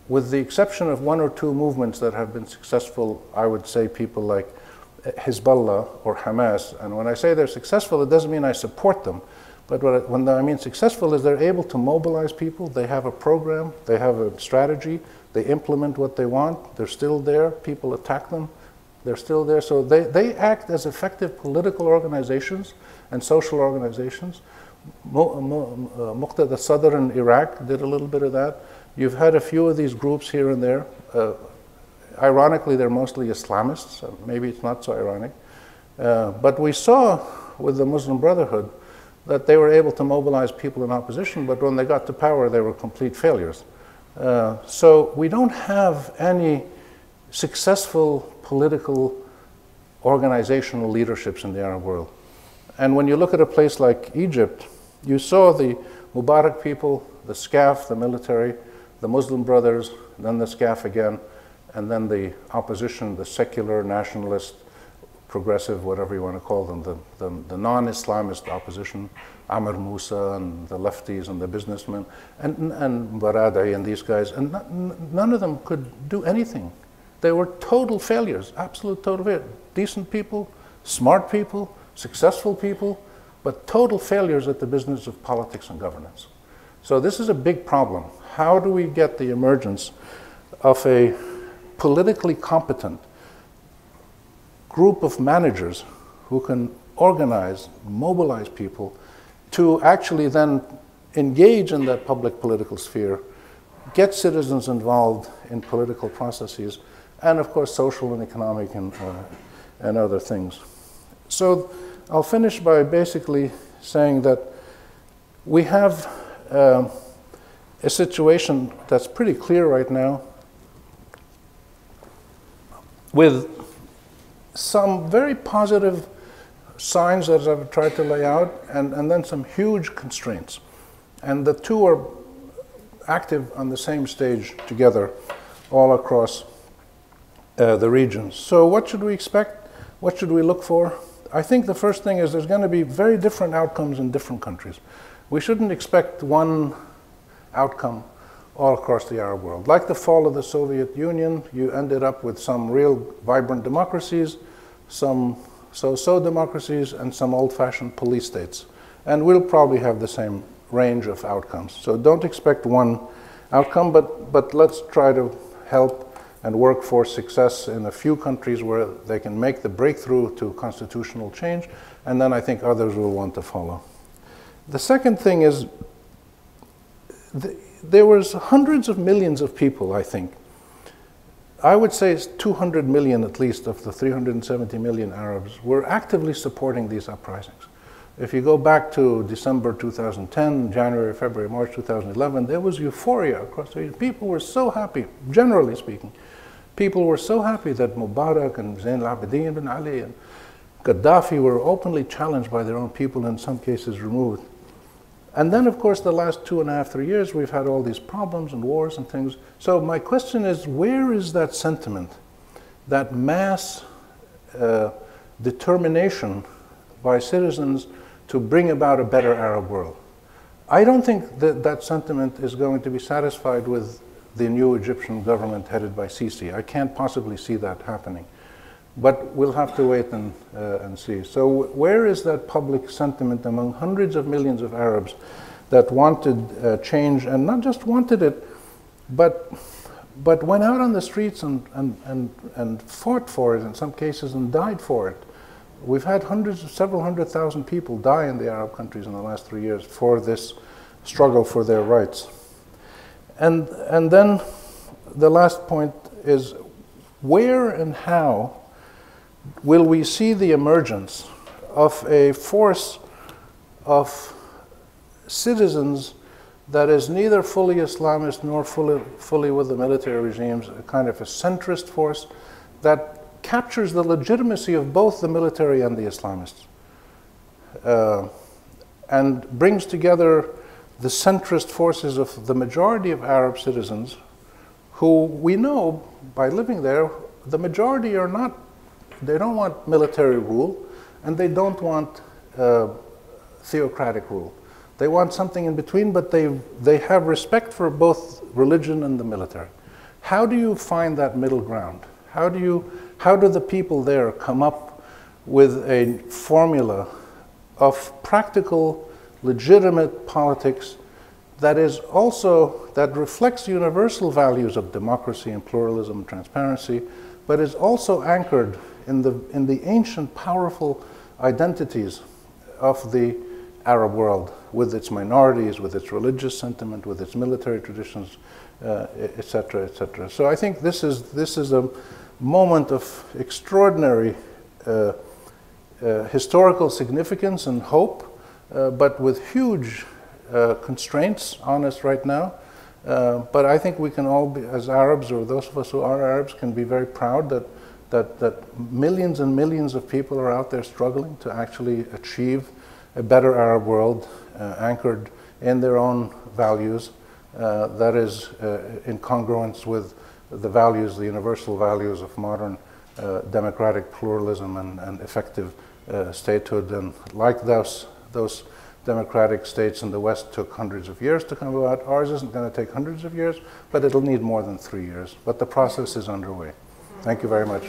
With the exception of one or two movements that have been successful, I would say people like Hezbollah or Hamas. And when I say they're successful, it doesn't mean I support them. But when I mean successful is they're able to mobilize people. They have a program, they have a strategy, they implement what they want. They're still there. People attack them. They're still there. So they act as effective political organizations and social organizations. Muqtada Sadr in Iraq did a little bit of that. You've had a few of these groups here and there. Ironically, they're mostly Islamists, so maybe it's not so ironic. But we saw with the Muslim Brotherhood that they were able to mobilize people in opposition, but when they got to power, they were complete failures. So we don't have any successful political organizational leaderships in the Arab world. And when you look at a place like Egypt, you saw the Mubarak people, the SCAF, the military, the Muslim Brothers, then the SCAF again, and then the opposition, the secular, nationalist, progressive, whatever you want to call them, the non-Islamist opposition, Amr Musa and the lefties and the businessmen, and Baradei and these guys, and none of them could do anything. They were total failures, absolute total failures. Decent people, smart people, successful people, but total failures at the business of politics and governance. So this is a big problem. How do we get the emergence of a politically competent group of managers who can organize, mobilize people to actually then engage in that public political sphere, get citizens involved in political processes, and of course social and economic and other things. So I'll finish by basically saying that we have a situation that's pretty clear right now with some very positive signs that I've tried to lay out, and then some huge constraints. And the two are active on the same stage together all across the regions. So what should we expect? What should we look for? I think the first thing is there's going to be very different outcomes in different countries. We shouldn't expect one outcome all across the Arab world. Like the fall of the Soviet Union, you ended up with some real vibrant democracies, some so-so democracies, and some old-fashioned police states. And we'll probably have the same range of outcomes. So don't expect one outcome, but let's try to help and work for success in a few countries where they can make the breakthrough to constitutional change, and then I think others will want to follow. The second thing is, there was hundreds of millions of people, I think, I would say 200 million at least of the 370 million Arabs were actively supporting these uprisings. If you go back to December 2010, January, February, March 2011, there was euphoria across the region. People were so happy, generally speaking. People were so happy that Mubarak and Zain al-Abidin bin Ali and Gaddafi were openly challenged by their own people, in some cases removed. And then, of course, the last 2.5, 3 years, we've had all these problems and wars and things. So my question is, where is that sentiment, that mass determination by citizens to bring about a better Arab world? I don't think that that sentiment is going to be satisfied with the new Egyptian government headed by Sisi. I can't possibly see that happening. But we'll have to wait and see. So where is that public sentiment among hundreds of millions of Arabs that wanted change, and not just wanted it, but went out on the streets and fought for it in some cases and died for it? We've had several hundred thousand people die in the Arab countries in the last 3 years for this struggle for their rights. And then the last point is, where and how will we see the emergence of a force of citizens that is neither fully Islamist nor fully with the military regimes, a kind of a centrist force that captures the legitimacy of both the military and the Islamists, and brings together the centrist forces of the majority of Arab citizens, who we know by living there, the majority are not, they don't want military rule, and they don't want theocratic rule. They want something in between, but they have respect for both religion and the military. How do you find that middle ground? How do the people there come up with a formula of practical, legitimate politics that is also, that reflects universal values of democracy and pluralism and transparency, but is also anchored in the ancient, powerful identities of the Arab world, with its minorities, with its religious sentiment, with its military traditions, etc., etc. So I think this is a moment of extraordinary historical significance and hope, but with huge constraints on us right now. But I think we can all be, as Arabs, or those of us who are Arabs, can be very proud that millions and millions of people are out there struggling to actually achieve a better Arab world, anchored in their own values, that is in congruence with the values, the universal values of modern democratic pluralism and effective statehood. And like those democratic states in the West took hundreds of years to come about, ours isn't going to take hundreds of years, but it'll need more than 3 years. But the process is underway. Thank you very much.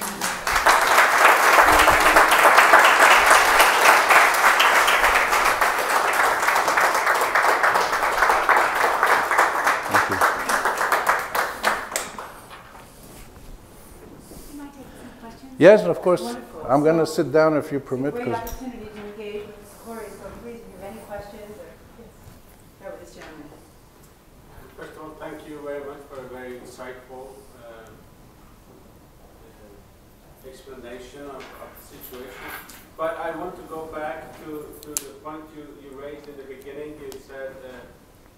Yes, of course. Wonderful. I'm going to sit down if you permit. It's a great opportunity to engage with Khouri, so please, if you have any questions, or start with this gentleman. First of all, thank you very much for a very insightful explanation of the situation. But I want to go back to the point you raised in the beginning. You said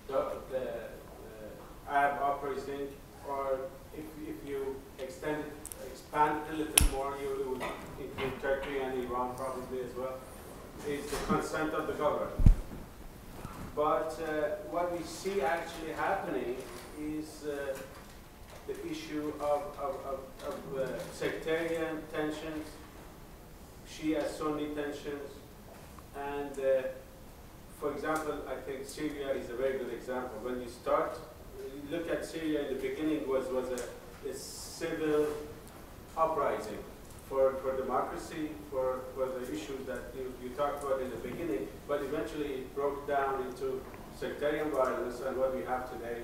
the Arab uprising, or if you expand it a little more, you would include Turkey and Iran probably as well, is the consent of the government. But what we see actually happening is the issue of sectarian tensions, Shia-Sunni tensions, and for example, I think Syria is a very good example. When you look at Syria in the beginning was a civil uprising for democracy, for the issues that you talked about in the beginning, but eventually it broke down into sectarian violence and what we have today,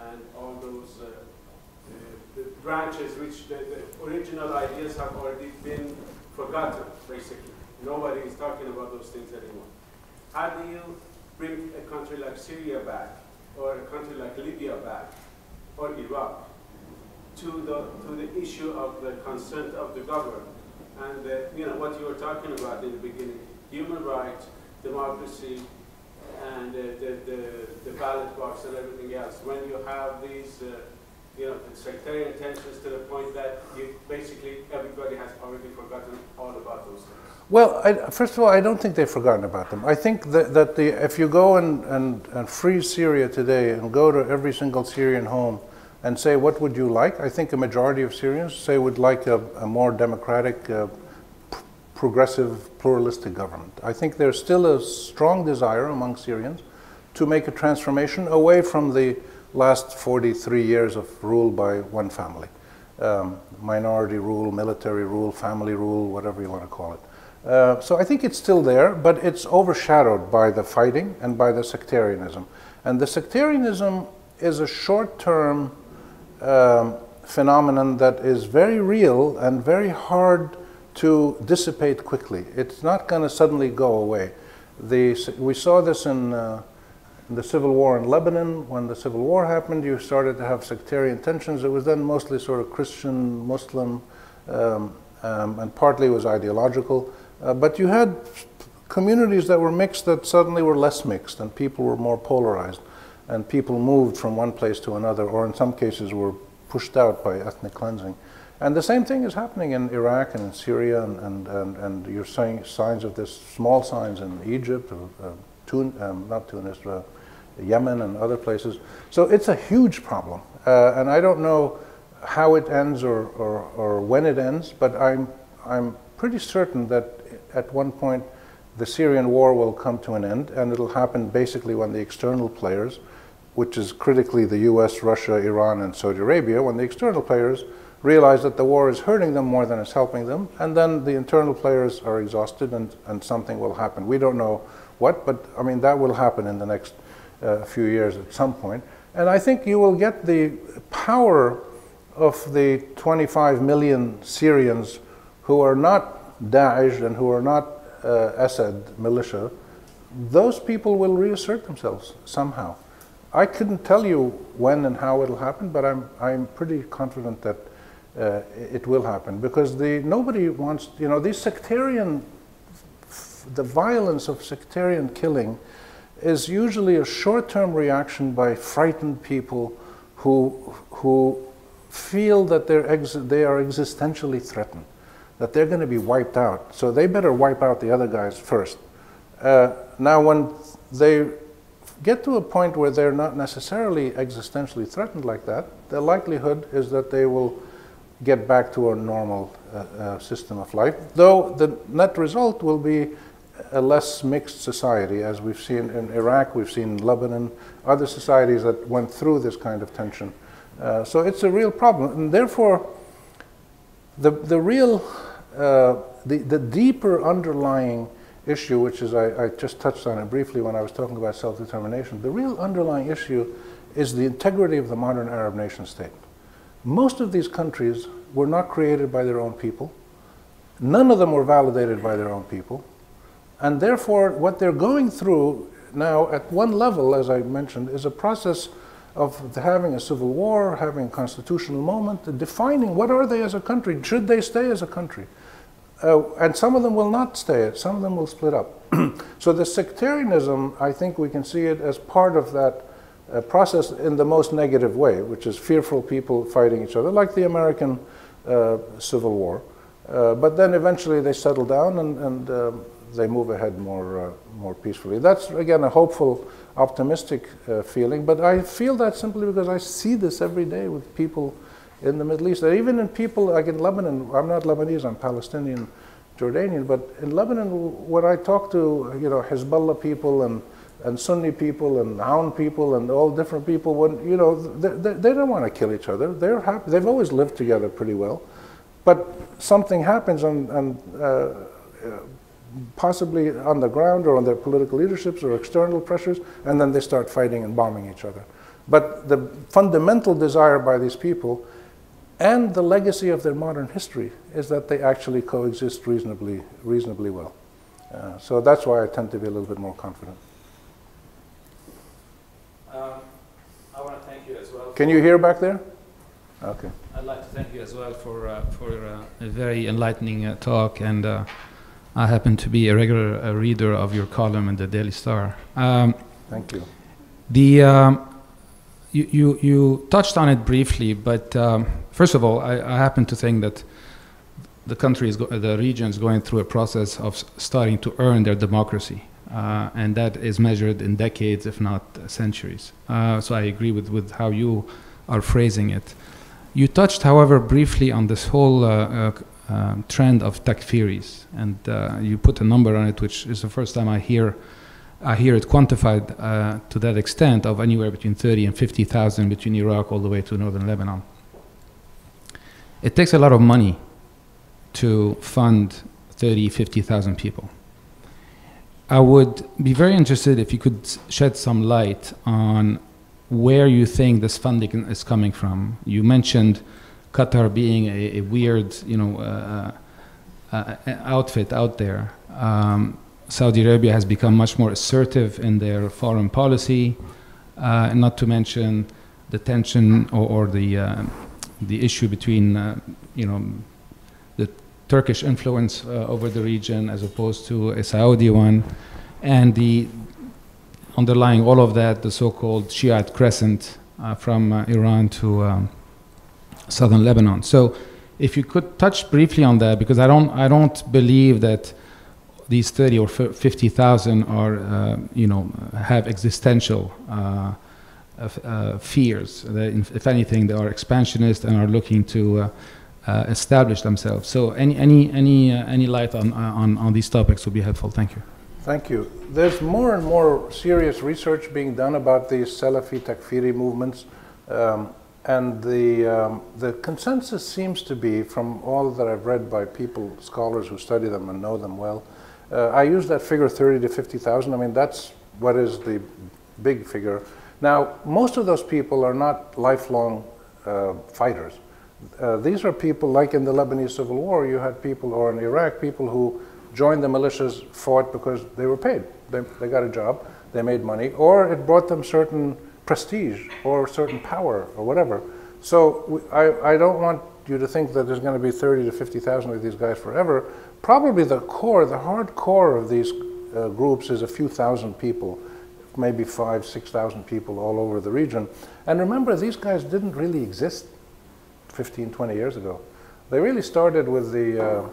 and all those the branches which the original ideas have already been forgotten, basically. Nobody is talking about those things anymore. How do you bring a country like Syria back, or a country like Libya back, or Iraq, to the issue of the consent of the governed. And you know what you were talking about in the beginning: human rights, democracy, and the ballot box and everything else. When you have these, you know, sectarian tensions to the point that basically everybody has already forgotten all about those things. Well, first of all, I don't think they've forgotten about them. I think that if you go and freeze Syria today and go to every single Syrian home and say, what would you like? I think a majority of Syrians say would like a more democratic, progressive, pluralistic government. I think there's still a strong desire among Syrians to make a transformation away from the last 43 years of rule by one family. Minority rule, military rule, family rule, whatever you want to call it. So I think it's still there, but it's overshadowed by the fighting and by the sectarianism. And the sectarianism is a short-term phenomenon that is very real and very hard to dissipate quickly. It's not going to suddenly go away. We saw this in the civil war in Lebanon. When the civil war happened, you started to have sectarian tensions. It was then mostly sort of Christian, Muslim, and partly was ideological. But you had communities that were mixed that suddenly were less mixed, and people were more polarized, and people moved from one place to another, or in some cases were pushed out by ethnic cleansing. And the same thing is happening in Iraq and in Syria, and you're seeing signs of this, small signs in Egypt, not Tunis, Yemen and other places. So it's a huge problem, and I don't know how it ends or when it ends, but I'm pretty certain that at one point the Syrian war will come to an end, and it'll happen basically when the external players, which is critically the US, Russia, Iran, and Saudi Arabia, when the external players realize that the war is hurting them more than it's helping them, and then the internal players are exhausted and something will happen. We don't know what, but I mean that will happen in the next few years at some point. And I think you will get the power of the 25 million Syrians who are not Daesh and who are not Assad militia. Those people will reassert themselves somehow. I couldn't tell you when and how it'll happen, but I'm pretty confident that it will happen, because nobody wants, you know, these sectarian, the violence of sectarian killing is usually a short-term reaction by frightened people who feel that they are existentially threatened, that they're going to be wiped out. So they better wipe out the other guys first. Now, when they get to a point where they're not necessarily existentially threatened like that, the likelihood is that they will get back to a normal system of life, though the net result will be a less mixed society, as we've seen in Iraq, we've seen in Lebanon, other societies that went through this kind of tension. So it's a real problem, and therefore the deeper underlying issue, which is, I just touched on it briefly when I was talking about self-determination, the real underlying issue is the integrity of the modern Arab nation state. Most of these countries were not created by their own people. None of them were validated by their own people. And therefore, what they're going through now at one level, as I mentioned, is a process of having a civil war, having a constitutional moment, defining what are they as a country, should they stay as a country? And some of them will not stay, some of them will split up. So the sectarianism, I think we can see it as part of that process in the most negative way, which is fearful people fighting each other, like the American Civil War. But then eventually they settle down and they move ahead more peacefully. That's, again, a hopeful, optimistic feeling, but I feel that simply because I see this every day with people in the Middle East. And even in people like in Lebanon, I'm not Lebanese, I'm Palestinian, Jordanian, but in Lebanon, when I talk to, you know, Hezbollah people and Sunni people and Aoun people and all different people, when, you know, they don't want to kill each other. They're happy. They've always lived together pretty well. But something happens and possibly on the ground or on their political leaderships or external pressures, and then they start fighting and bombing each other. But the fundamental desire by these people and the legacy of their modern history is that they actually coexist reasonably well. So that's why I tend to be a little bit more confident. I want to thank you as well. Can you hear back there? Okay. I'd like to thank you as well for a very enlightening talk, and I happen to be a regular reader of your column in the Daily Star. Thank you. You touched on it briefly, but first of all, I happen to think that the country the region is going through a process of starting to earn their democracy, and that is measured in decades, if not centuries. So I agree with how you are phrasing it. You touched, however, briefly on this whole trend of takfiris, and you put a number on it, which is the first time I hear it quantified to that extent, of anywhere between 30 and 50,000 between Iraq all the way to northern Lebanon. It takes a lot of money to fund 30, 50,000 people. I would be very interested if you could shed some light on where you think this funding is coming from. You mentioned Qatar being a weird, outfit out there. Saudi Arabia has become much more assertive in their foreign policy, not to mention the tension or the issue between, the Turkish influence over the region as opposed to a Saudi one, and the underlying all of that, the so-called Shiite crescent from Iran to southern Lebanon. So if you could touch briefly on that, because I don't believe that these 30 or 50,000 are, have existential fears. If anything, they are expansionist and are looking to establish themselves. So any light on these topics would be helpful. Thank you. Thank you. There's more and more serious research being done about these Salafi Takfiri movements, and the consensus seems to be, from all that I've read by people, scholars who study them and know them well. I use that figure 30 to 50,000. I mean, that's what is the big figure. Now, most of those people are not lifelong fighters. These are people, like in the Lebanese Civil War, you had people, or in Iraq, people who joined the militias, fought because they were paid. They got a job, they made money, or it brought them certain prestige or certain power or whatever. So I don't want you to think that there's going to be 30 to 50,000 of these guys forever. Probably the core, the hard core of these groups is a few thousand people, maybe 5,000, 6,000 people all over the region. And remember, these guys didn't really exist 15, 20 years ago. They really started with the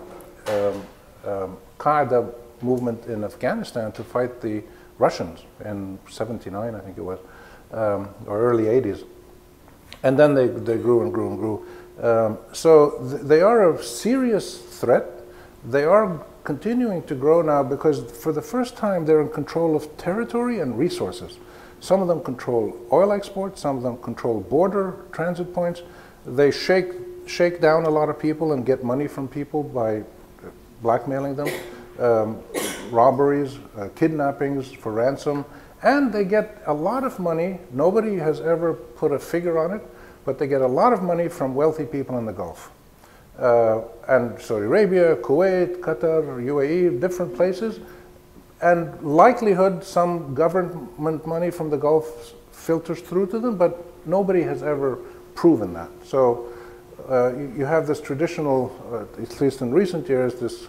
Qaeda movement in Afghanistan to fight the Russians in '79, I think it was, or early '80s. And then they grew and grew and grew. So they are a serious threat. They are continuing to grow now because for the first time they're in control of territory and resources. Some of them control oil exports, some of them control border transit points. They shake down a lot of people and get money from people by blackmailing them, robberies, kidnappings for ransom, and they get a lot of money. Nobody has ever put a figure on it, but they get a lot of money from wealthy people in the Gulf. And Saudi Arabia, Kuwait, Qatar, UAE, different places, and likelihood some government money from the Gulf filters through to them, but nobody has ever proven that. So you have this traditional, at least in recent years, this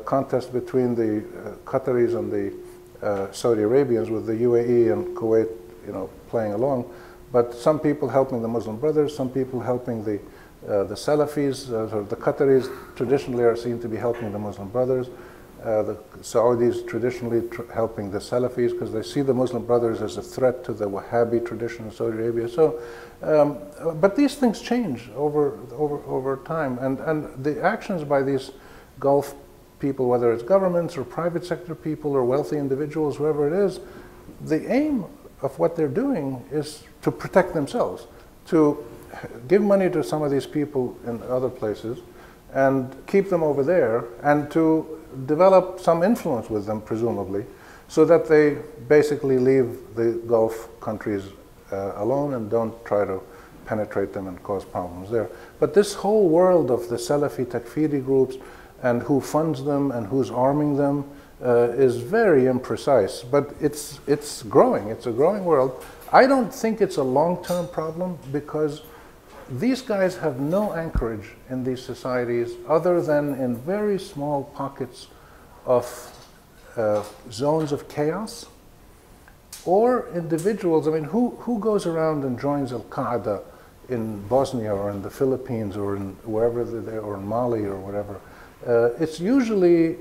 contest between the Qataris and the Saudi Arabians, with the UAE and Kuwait, playing along. But some people helping the Muslim Brothers, some people helping the Salafis. The Qataris traditionally are seen to be helping the Muslim Brothers. The Saudis traditionally helping the Salafis because they see the Muslim Brothers as a threat to the Wahhabi tradition in Saudi Arabia. So, but these things change over time, and the actions by these Gulf people, whether it's governments or private sector people or wealthy individuals, whoever it is, the aim of what they're doing is to protect themselves, to give money to some of these people in other places and keep them over there, and to develop some influence with them, presumably, so that they basically leave the Gulf countries alone and don't try to penetrate them and cause problems there. But this whole world of the Salafi Takfiri groups and who funds them and who's arming them is very imprecise, but it's growing. It's a growing world. I don't think it's a long-term problem because these guys have no anchorage in these societies other than in very small pockets of zones of chaos, or individuals. I mean, who goes around and joins Al-Qaeda in Bosnia or in the Philippines or in wherever they or in Mali or whatever? It's usually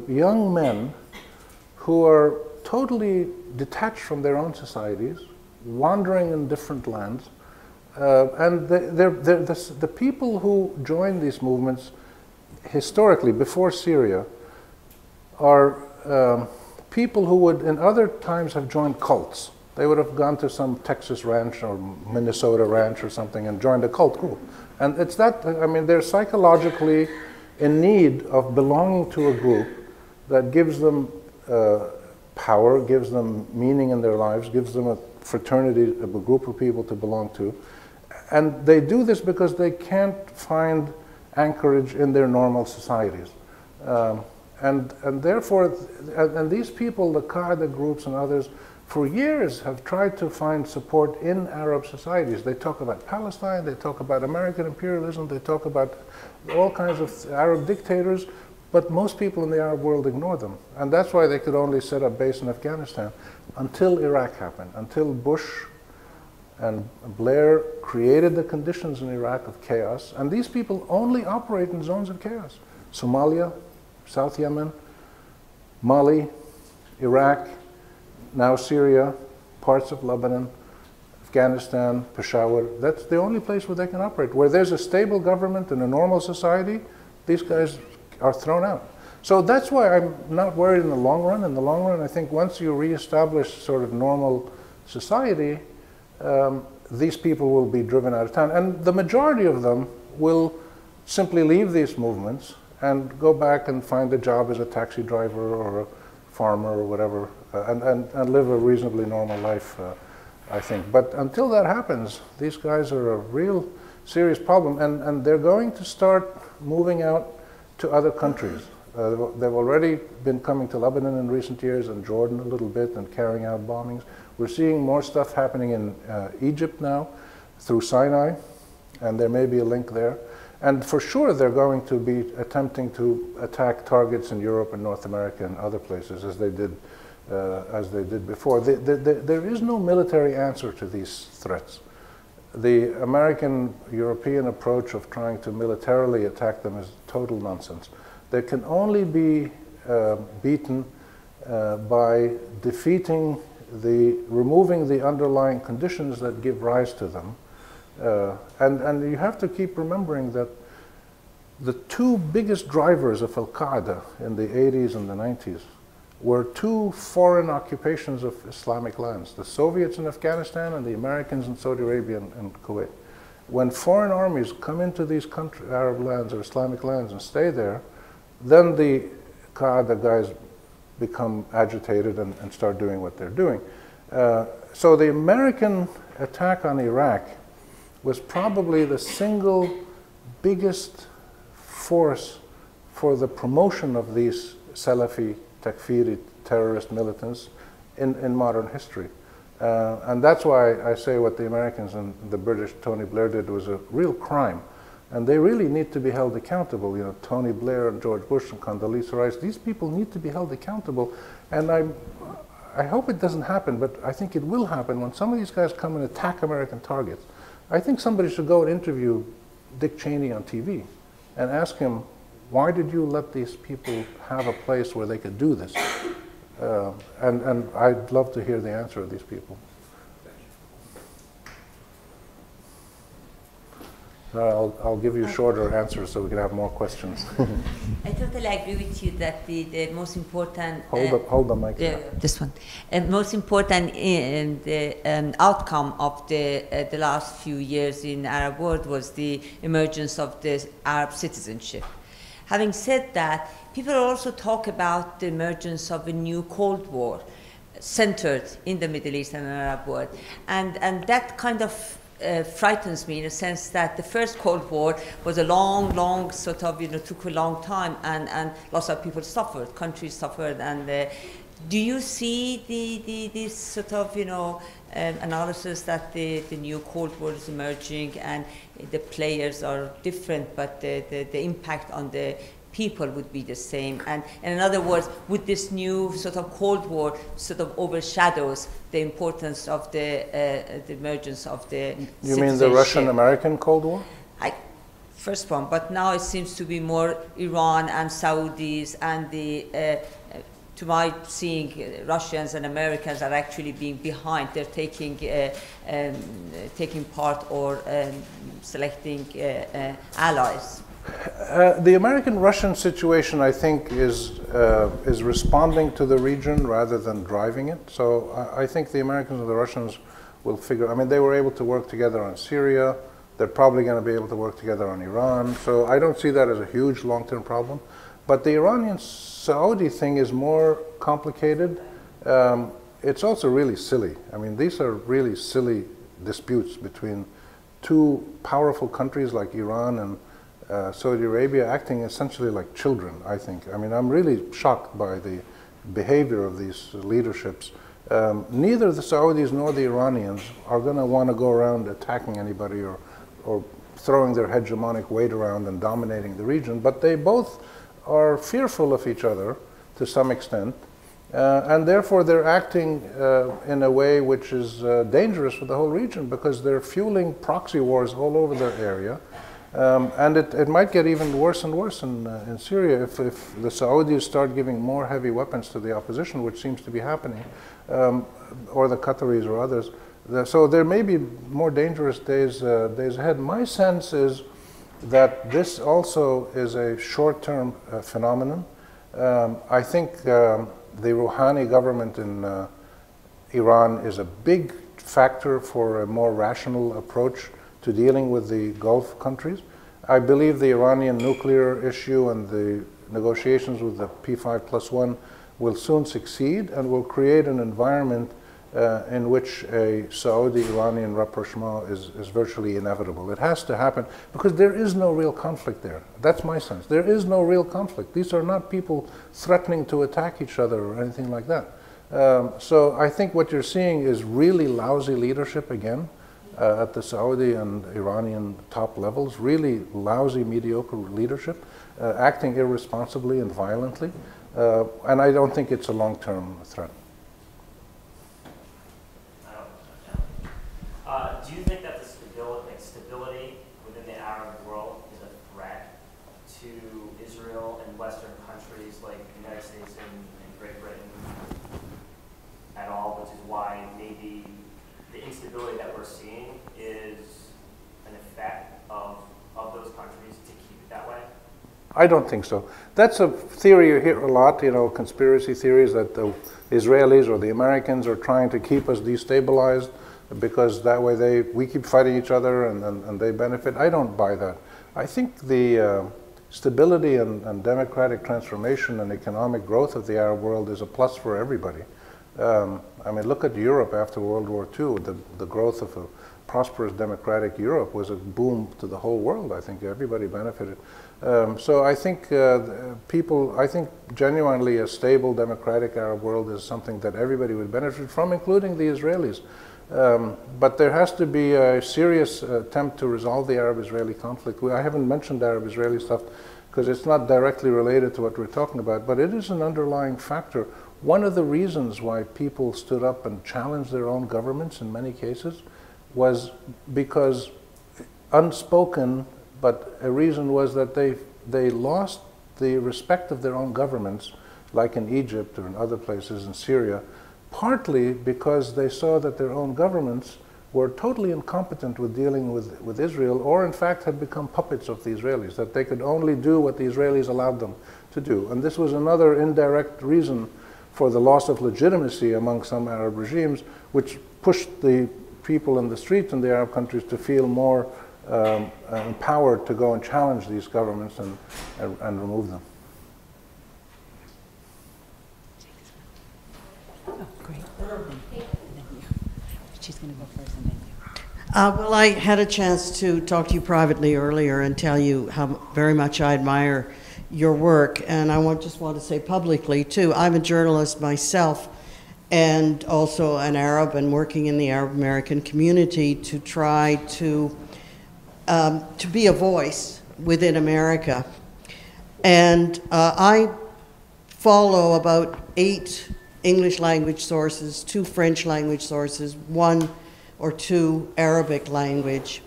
young men who are totally detached from their own societies, wandering in different lands, and the people who join these movements historically, before Syria, are people who would in other times have joined cults. They would have gone to some Texas ranch or Minnesota ranch or something and joined a cult group. And it's that, I mean, they're psychologically in need of belonging to a group that gives them power, gives them meaning in their lives, gives them a fraternity, a group of people to belong to. And they do this because they can't find anchorage in their normal societies. And therefore, and these people, the Qaeda groups and others, for years have tried to find support in Arab societies. They talk about Palestine, they talk about American imperialism, they talk about all kinds of Arab dictators, but most people in the Arab world ignore them. And that's why they could only set up base in Afghanistan until Iraq happened, until Bush and Blair created the conditions in Iraq of chaos. And these people only operate in zones of chaos. Somalia, South Yemen, Mali, Iraq, now Syria, parts of Lebanon, Afghanistan, Peshawar. That's the only place where they can operate. Where there's a stable government and a normal society, these guys are thrown out. So that's why I'm not worried in the long run. In the long run, I think once you reestablish sort of normal society, these people will be driven out of town. And the majority of them will simply leave these movements and go back and find a job as a taxi driver or a farmer or whatever, and live a reasonably normal life, I think. But until that happens, these guys are a real serious problem, and they're going to start moving out to other countries. They've already been coming to Lebanon in recent years, and Jordan a little bit, and carrying out bombings. We're seeing more stuff happening in Egypt now through Sinai, and there may be a link there. And for sure, they're going to be attempting to attack targets in Europe and North America and other places, as they did before. There is no military answer to these threats. The American-European approach of trying to militarily attack them is total nonsense. They can only be beaten by removing the underlying conditions that give rise to them. And you have to keep remembering that the two biggest drivers of Al-Qaeda in the 80s and the 90s were two foreign occupations of Islamic lands, the Soviets in Afghanistan and the Americans in Saudi Arabia and Kuwait. When foreign armies come into these Arab lands or Islamic lands and stay there, then the Qaeda guys become agitated and start doing what they're doing. So the American attack on Iraq was probably the single biggest force for the promotion of these Salafi, Takfiri, terrorist militants in modern history. And that's why I say what the Americans and the British, Tony Blair, did was a real crime. And they really need to be held accountable. You know, Tony Blair and George Bush and Condoleezza Rice, these people need to be held accountable. And I hope it doesn't happen, but I think it will happen when some of these guys come and attack American targets. I think somebody should go and interview Dick Cheney on TV and ask him, why did you let these people have a place where they could do this? And I'd love to hear the answer of these people. I'll give you shorter answers so we can have more questions. I totally agree with you that the most important... Hold the mic. This one. Most important outcome of the last few years in the Arab world was the emergence of the Arab citizenship. Having said that, people also talk about the emergence of a new Cold War centered in the Middle East and Arab world. And that kind of frightens me in a sense that the first Cold War was a long sort of, took a long time, and lots of people suffered, countries suffered, and Do you see this sort of, analysis that the new Cold War is emerging and the players are different, but the impact on the people would be the same? And in other words, would this new sort of Cold War sort of overshadows the importance of the emergence of the You mean the Russian-American Cold War? First one, but now it seems to be more Iran and Saudis and to my seeing, Russians and Americans are actually being behind. They're taking part or selecting allies. The American-Russian situation, I think, is responding to the region rather than driving it. So I think the Americans and the Russians will figure. I mean, they were able to work together on Syria. They're probably going to be able to work together on Iran. So I don't see that as a huge long-term problem. But the Iranian-Saudi thing is more complicated. It's also really silly. I mean, these are really silly disputes between two powerful countries like Iran and Saudi Arabia acting essentially like children, I think. I mean, I'm really shocked by the behavior of these leaderships. Neither the Saudis nor the Iranians are going to want to go around attacking anybody or throwing their hegemonic weight around and dominating the region, but they both are fearful of each other to some extent, and therefore they're acting in a way which is dangerous for the whole region because they're fueling proxy wars all over their area. And it might get even worse and worse in Syria if the Saudis start giving more heavy weapons to the opposition, which seems to be happening, or the Qataris or others. So there may be more dangerous days ahead. My sense is that this also is a short-term phenomenon. I think the Rouhani government in Iran is a big factor for a more rational approach to dealing with the Gulf countries. I believe the Iranian nuclear issue and the negotiations with the P5+1 will soon succeed and will create an environment in which a Saudi-Iranian rapprochement is virtually inevitable. It has to happen because there is no real conflict there. That's my sense. There is no real conflict. These are not people threatening to attack each other or anything like that. So I think what you're seeing is really lousy leadership again at the Saudi and Iranian top levels, really lousy, mediocre leadership, acting irresponsibly and violently. And I don't think it's a long-term threat. Do you think that the stability within the Arab world is a threat to Israel and Western countries like the United States and Great Britain at all, which is why maybe the instability that we're seeing is an effect of those countries to keep it that way? I don't think so. That's a theory you hear a lot, conspiracy theories that the Israelis or the Americans are trying to keep us destabilized because that way we keep fighting each other and they benefit. I don't buy that. I think the stability and democratic transformation and economic growth of the Arab world is a plus for everybody. I mean, look at Europe after World War II. The growth of a prosperous democratic Europe was a boom to the whole world. I think everybody benefited. So I think I think genuinely a stable democratic Arab world is something that everybody would benefit from, including the Israelis. But there has to be a serious attempt to resolve the Arab-Israeli conflict. I haven't mentioned Arab-Israeli stuff because it's not directly related to what we're talking about, but it is an underlying factor. One of the reasons why people stood up and challenged their own governments in many cases was because unspoken, but a reason was that they lost the respect of their own governments, like in Egypt or in other places in Syria, partly because they saw that their own governments were totally incompetent with dealing with Israel, or in fact had become puppets of the Israelis, that they could only do what the Israelis allowed them to do. And this was another indirect reason for the loss of legitimacy among some Arab regimes, which pushed the people in the streets in the Arab countries to feel more empowered to go and challenge these governments and remove them. Oh, great. She's going to go first and then you. Well, I had a chance to talk to you privately earlier and tell you how very much I admire your work. And I just want to say publicly, too, I'm a journalist myself and also an Arab and working in the Arab American community to try to be a voice within America. And I follow about 8 English language sources, 2 French language sources, 1 or 2 Arabic language.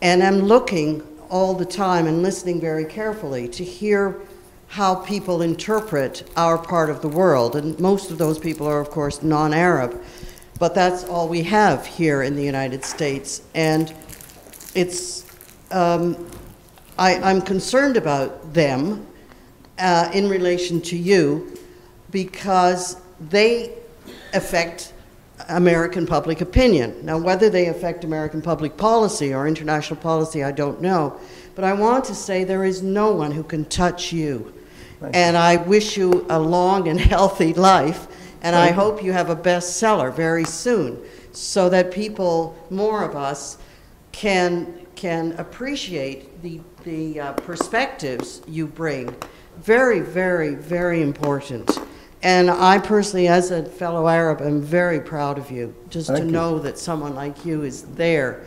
And I'm looking all the time and listening very carefully to hear how people interpret our part of the world. And most of those people are, of course, non-Arab. But that's all we have here in the United States. And it's, I'm concerned about them in relation to you because they affect American public opinion. Now, whether they affect American public policy or international policy, I don't know. But I want to say there is no one who can touch you. And I wish you a long and healthy life, and I hope you have a bestseller very soon, so that people, more of us, can appreciate the perspectives you bring. Very, very, very important. And I personally, as a fellow Arab, am very proud of you, just to know that someone like you is there.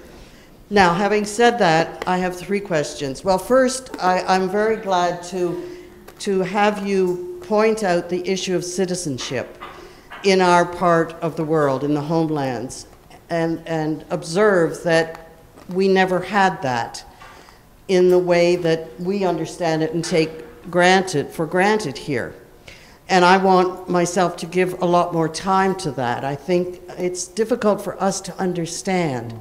Now, having said that, I have 3 questions. Well, first, I'm very glad to have you point out the issue of citizenship in our part of the world, in the homelands, and observe that we never had that in the way that we understand it and take for granted here. And I want myself to give a lot more time to that. I think it's difficult for us to understand.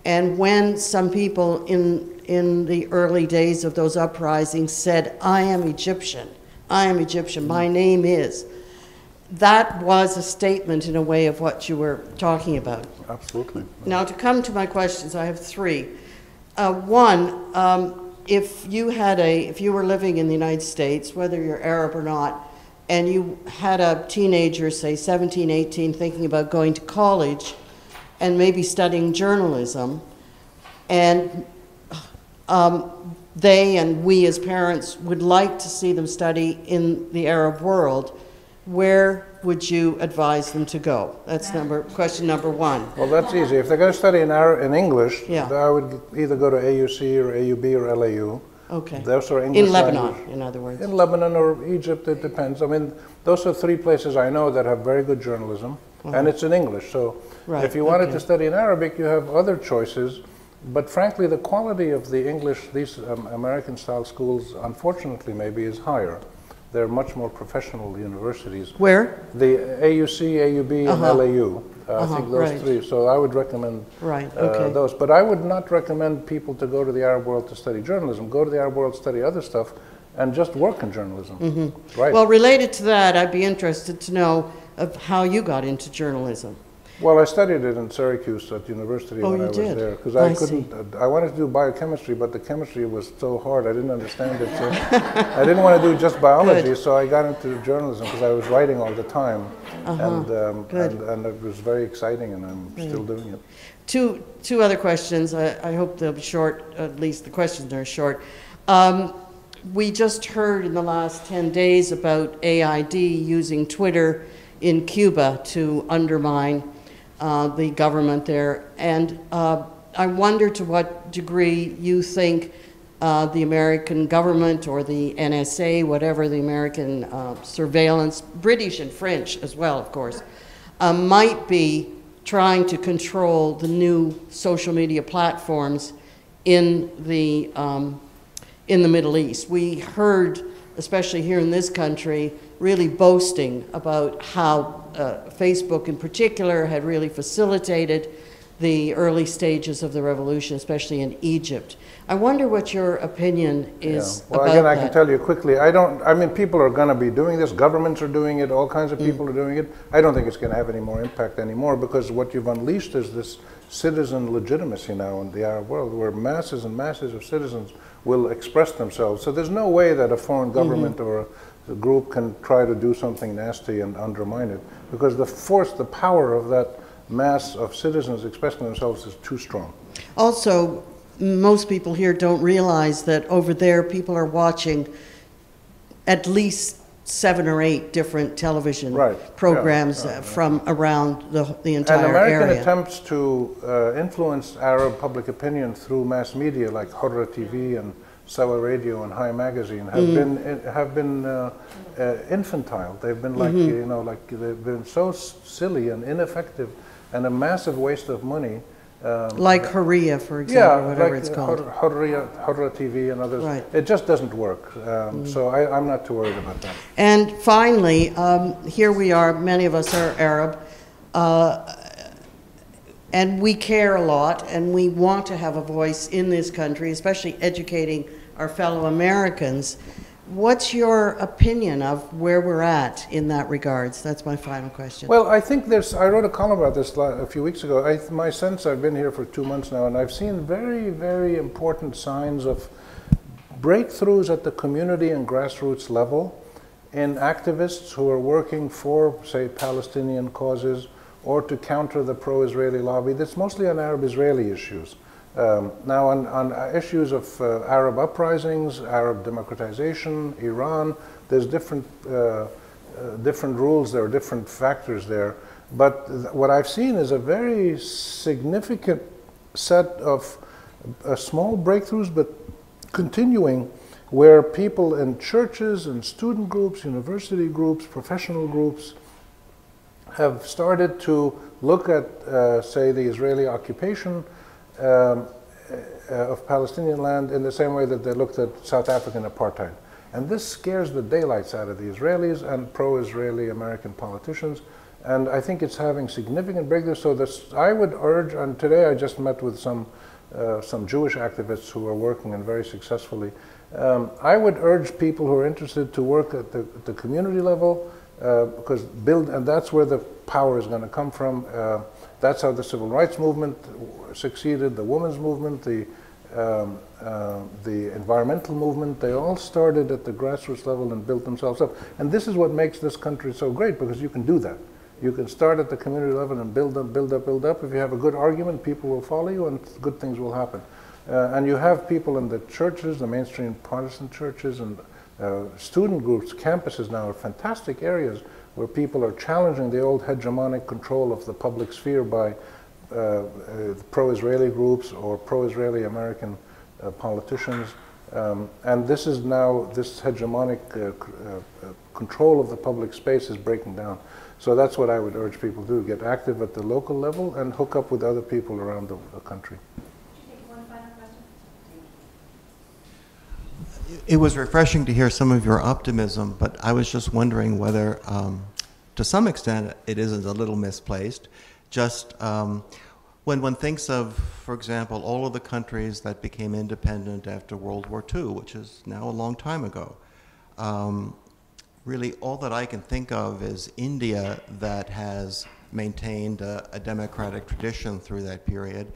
And when some people in the early days of those uprisings said, I am Egyptian, my name is, that was a statement in a way of what you were talking about. Absolutely. Now, to come to my questions, I have 3. One, if you were living in the United States, whether you're Arab or not, and you had a teenager, say 17, 18, thinking about going to college and maybe studying journalism, and they and we as parents would like to see them study in the Arab world, where would you advise them to go? That's question number 1. Well, that's easy. If they're going to study in English, Yeah. I would either go to AUC or AUB or LAU. Okay. Those are English In Lebanon, language. in other words. In Lebanon or Egypt, it depends. I mean, those are 3 places I know that have very good journalism, and it's in English. So Right, if you wanted okay. to study in Arabic, you have other choices. But frankly, the quality of the English, these American-style schools, unfortunately, maybe is higher. They're much more professional universities. Where? The AUC, AUB, and LAU. I think those right. 3. So I would recommend Right, okay. those. But I would not recommend people to go to the Arab world to study journalism. Go to the Arab world, study other stuff, and just work in journalism. Right. Well, related to that, I'd be interested to know of how you got into journalism. Well, I studied it in Syracuse at university when I was did? there. Because I I couldn't, I wanted to do biochemistry, but the chemistry was so hard, I didn't understand it. So I didn't want to do just biology, so I got into journalism because I was writing all the time. And it was very exciting, and I'm still doing it. Two other questions. I hope they'll be short, at least the questions are short. We just heard in the last 10 days about AID using Twitter in Cuba to undermine the government there. And I wonder to what degree you think the American government or the NSA, whatever the American surveillance, British and French as well, of course, might be trying to control the new social media platforms in the Middle East. We heard, especially here in this country, really boasting about how Facebook in particular had really facilitated the early stages of the revolution, especially in Egypt. I wonder what your opinion is Well, about again, that. I can tell you quickly, I mean, people are going to be doing this, governments are doing it, all kinds of people are doing it. I don't think it's going to have any more impact anymore, because what you've unleashed is this citizen legitimacy now in the Arab world, where masses and masses of citizens will express themselves. So there's no way that a foreign government or a group can try to do something nasty and undermine it, because the force, the power of that mass of citizens expressing themselves is too strong. Also, most people here don't realize that over there people are watching at least 7 or 8 different television programs from around the entire and American area. attempts to influence Arab public opinion through mass media like Khouri TV and Sawa Radio and High Magazine have been infantile. They've been like, you know, like they've been so silly and ineffective and a massive waste of money. Like Khouri, for example, whatever it's called. Khouri TV and others. Right. It just doesn't work. So I'm not too worried about that. And finally, here we are, many of us are Arab, and we care a lot, and we want to have a voice in this country, especially educating our fellow Americans. What's your opinion of where we're at in that regards? That's my final question. Well, I think I wrote a column about this a few weeks ago. My sense, I've been here for 2 months now, and I've seen very, very important signs of breakthroughs at the community and grassroots level in activists who are working for, say, Palestinian causes or to counter the pro-Israeli lobby. That's mostly on Arab-Israeli issues. Now, on issues of Arab uprisings, Arab democratization, Iran, there's different rules there, different factors there. But what I've seen is a very significant set of small breakthroughs, but continuing, where people in churches and student groups, university groups, professional groups have started to look at, say, the Israeli occupation of Palestinian land in the same way that they looked at South African apartheid. And this scares the daylights out of the Israelis and pro-Israeli American politicians. And I think it's having significant breakthroughs. So I would urge, and today I just met with some Jewish activists who are working and very successfully. I would urge people who are interested to work at the community level, because and that's where the power is going to come from. That's how the civil rights movement succeeded, the women's movement, the environmental movement. They all started at the grassroots level and built themselves up. And this is what makes this country so great, because you can do that. You can start at the community level and build up, build up, build up. If you have a good argument, people will follow you and good things will happen. And you have people in the churches, the mainstream Protestant churches, and student groups. Campuses now are fantastic areas where people are challenging the old hegemonic control of the public sphere by pro-Israeli groups or pro-Israeli American politicians. And this is now, this hegemonic control of the public space is breaking down. So that's what I would urge people to do, get active at the local level and hook up with other people around the country. It was refreshing to hear some of your optimism, but I was just wondering whether, to some extent, it isn't a little misplaced. Just when one thinks of, for example, all of the countries that became independent after World War II, which is now a long time ago, really all that I can think of is India, that has maintained a democratic tradition through that period.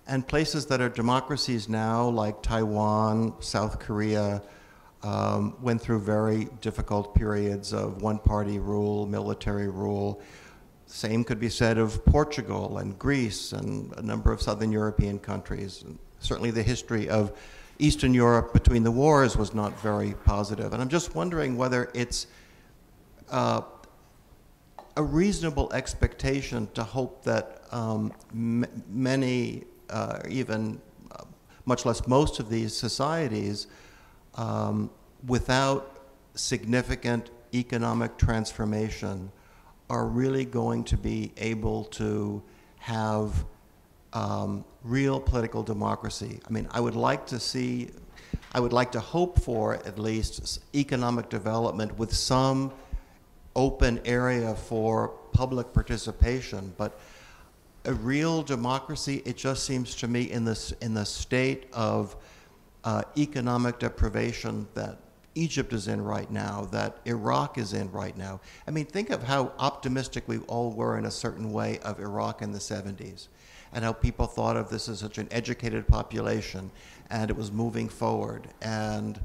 And places that are democracies now, like Taiwan, South Korea, went through very difficult periods of one-party rule, military rule. Same could be said of Portugal and Greece and a number of Southern European countries. And certainly the history of Eastern Europe between the wars was not very positive. And I'm just wondering whether it's a reasonable expectation to hope that many even much less most of these societies, without significant economic transformation, are really going to be able to have real political democracy. I mean, I would like to hope for at least economic development with some open area for public participation, but a real democracy, it just seems to me, in the state of economic deprivation that Egypt is in right now, that Iraq is in right now. I mean, think of how optimistic we all were in a certain way of Iraq in the 70s, and how people thought of this as such an educated population, and it was moving forward. And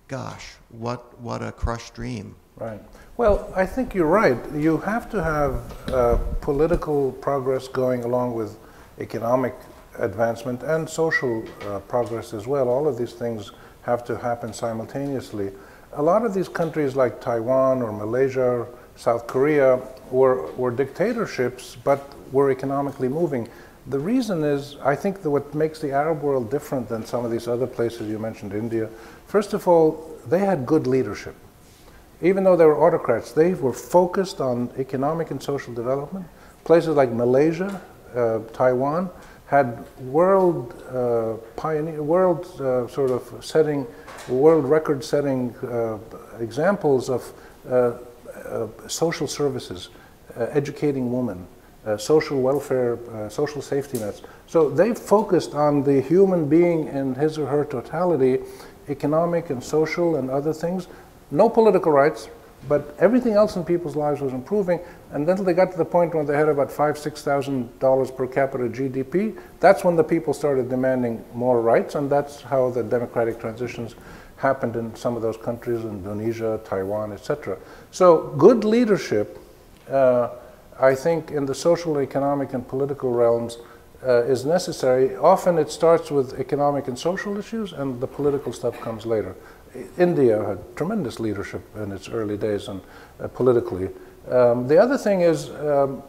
gosh, what a crushed dream. Right. Well, I think you're right. You have to have political progress going along with economic advancement and social progress as well. All of these things have to happen simultaneously. a lot of these countries like Taiwan or Malaysia or South Korea were dictatorships, but were economically moving. The reason is, I think that what makes the Arab world different than some of these other places you mentioned, India, first of all, they had good leadership. Even though they were autocrats, they were focused on economic and social development. Places like Malaysia, Taiwan, had world record-setting examples of social services, educating women, social welfare, social safety nets. So they focused on the human being in his or her totality, economic and social and other things. No political rights, but everything else in people's lives was improving. And then they got to the point when they had about $5,000, $6,000 per capita GDP. That's when the people started demanding more rights, and that's how the democratic transitions happened in some of those countries, Indonesia, Taiwan, etc. So good leadership, I think, in the social, economic, and political realms is necessary. Often it starts with economic and social issues, and the political stuff comes later. India had tremendous leadership in its early days and politically. The other thing is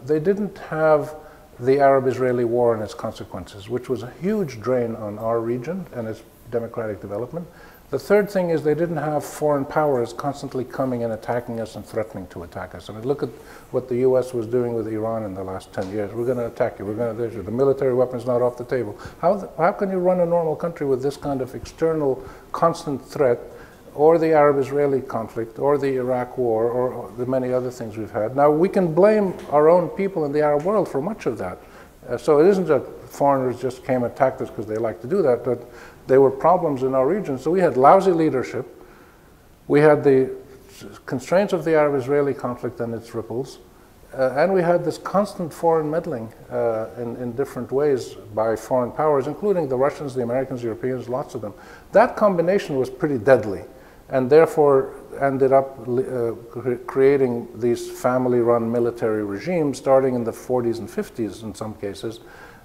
they didn't have the Arab-Israeli war and its consequences, which was a huge drain on our region and its democratic development. The third thing is they didn't have foreign powers constantly coming and attacking us and threatening to attack us. I mean, look at what the US was doing with Iran in the last 10 years. We're going to attack you. We're going to, the military weapon's not off the table. How can you run a normal country with this kind of external constant threat, or the Arab-Israeli conflict, or the Iraq war, or the many other things we've had? Now, we can blame our own people in the Arab world for much of that. So it isn't that foreigners just came and attacked us because they like to do that, but there were problems in our region. So we had lousy leadership. We had the constraints of the Arab-Israeli conflict and its ripples. And we had this constant foreign meddling in different ways by foreign powers, including the Russians, the Americans, Europeans, lots of them. That combination was pretty deadly, and therefore ended up creating these family-run military regimes starting in the 40s and 50s in some cases.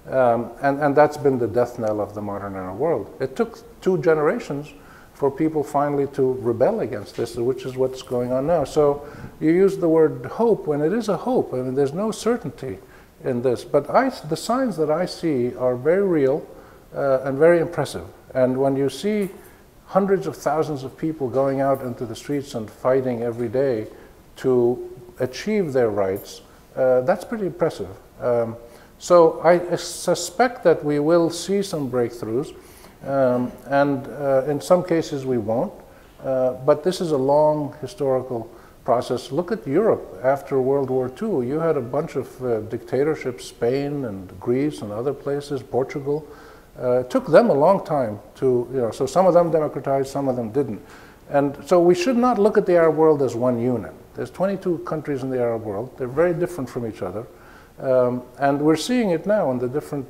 And that's been the death knell of the modern Arab world. It took 2 generations for people finally to rebel against this, which is what's going on now. So you use the word hope when it is a hope. I mean, there's no certainty in this. But the signs that I see are very real and very impressive. And when you see hundreds of thousands of people going out into the streets and fighting every day to achieve their rights, that's pretty impressive. So I suspect that we will see some breakthroughs, and in some cases we won't, but this is a long historical process. Look at Europe after World War II. You had a bunch of dictatorships, Spain and Greece and other places, Portugal. It took them a long time to, so some of them democratized, some of them didn't. And so we should not look at the Arab world as one unit. There's 22 countries in the Arab world. They're very different from each other. And we're seeing it now in the different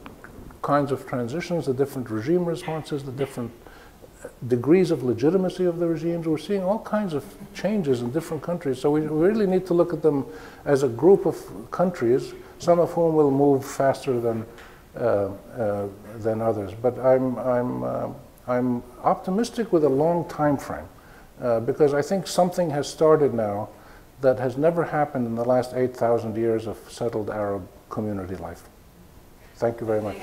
kinds of transitions, the different regime responses, the different degrees of legitimacy of the regimes. We're seeing all kinds of changes in different countries. So we really need to look at them as a group of countries, some of whom will move faster than others. But I'm optimistic with a long time frame because I think something has started now that has never happened in the last 8,000 years of settled Arab community life. Thank you very much.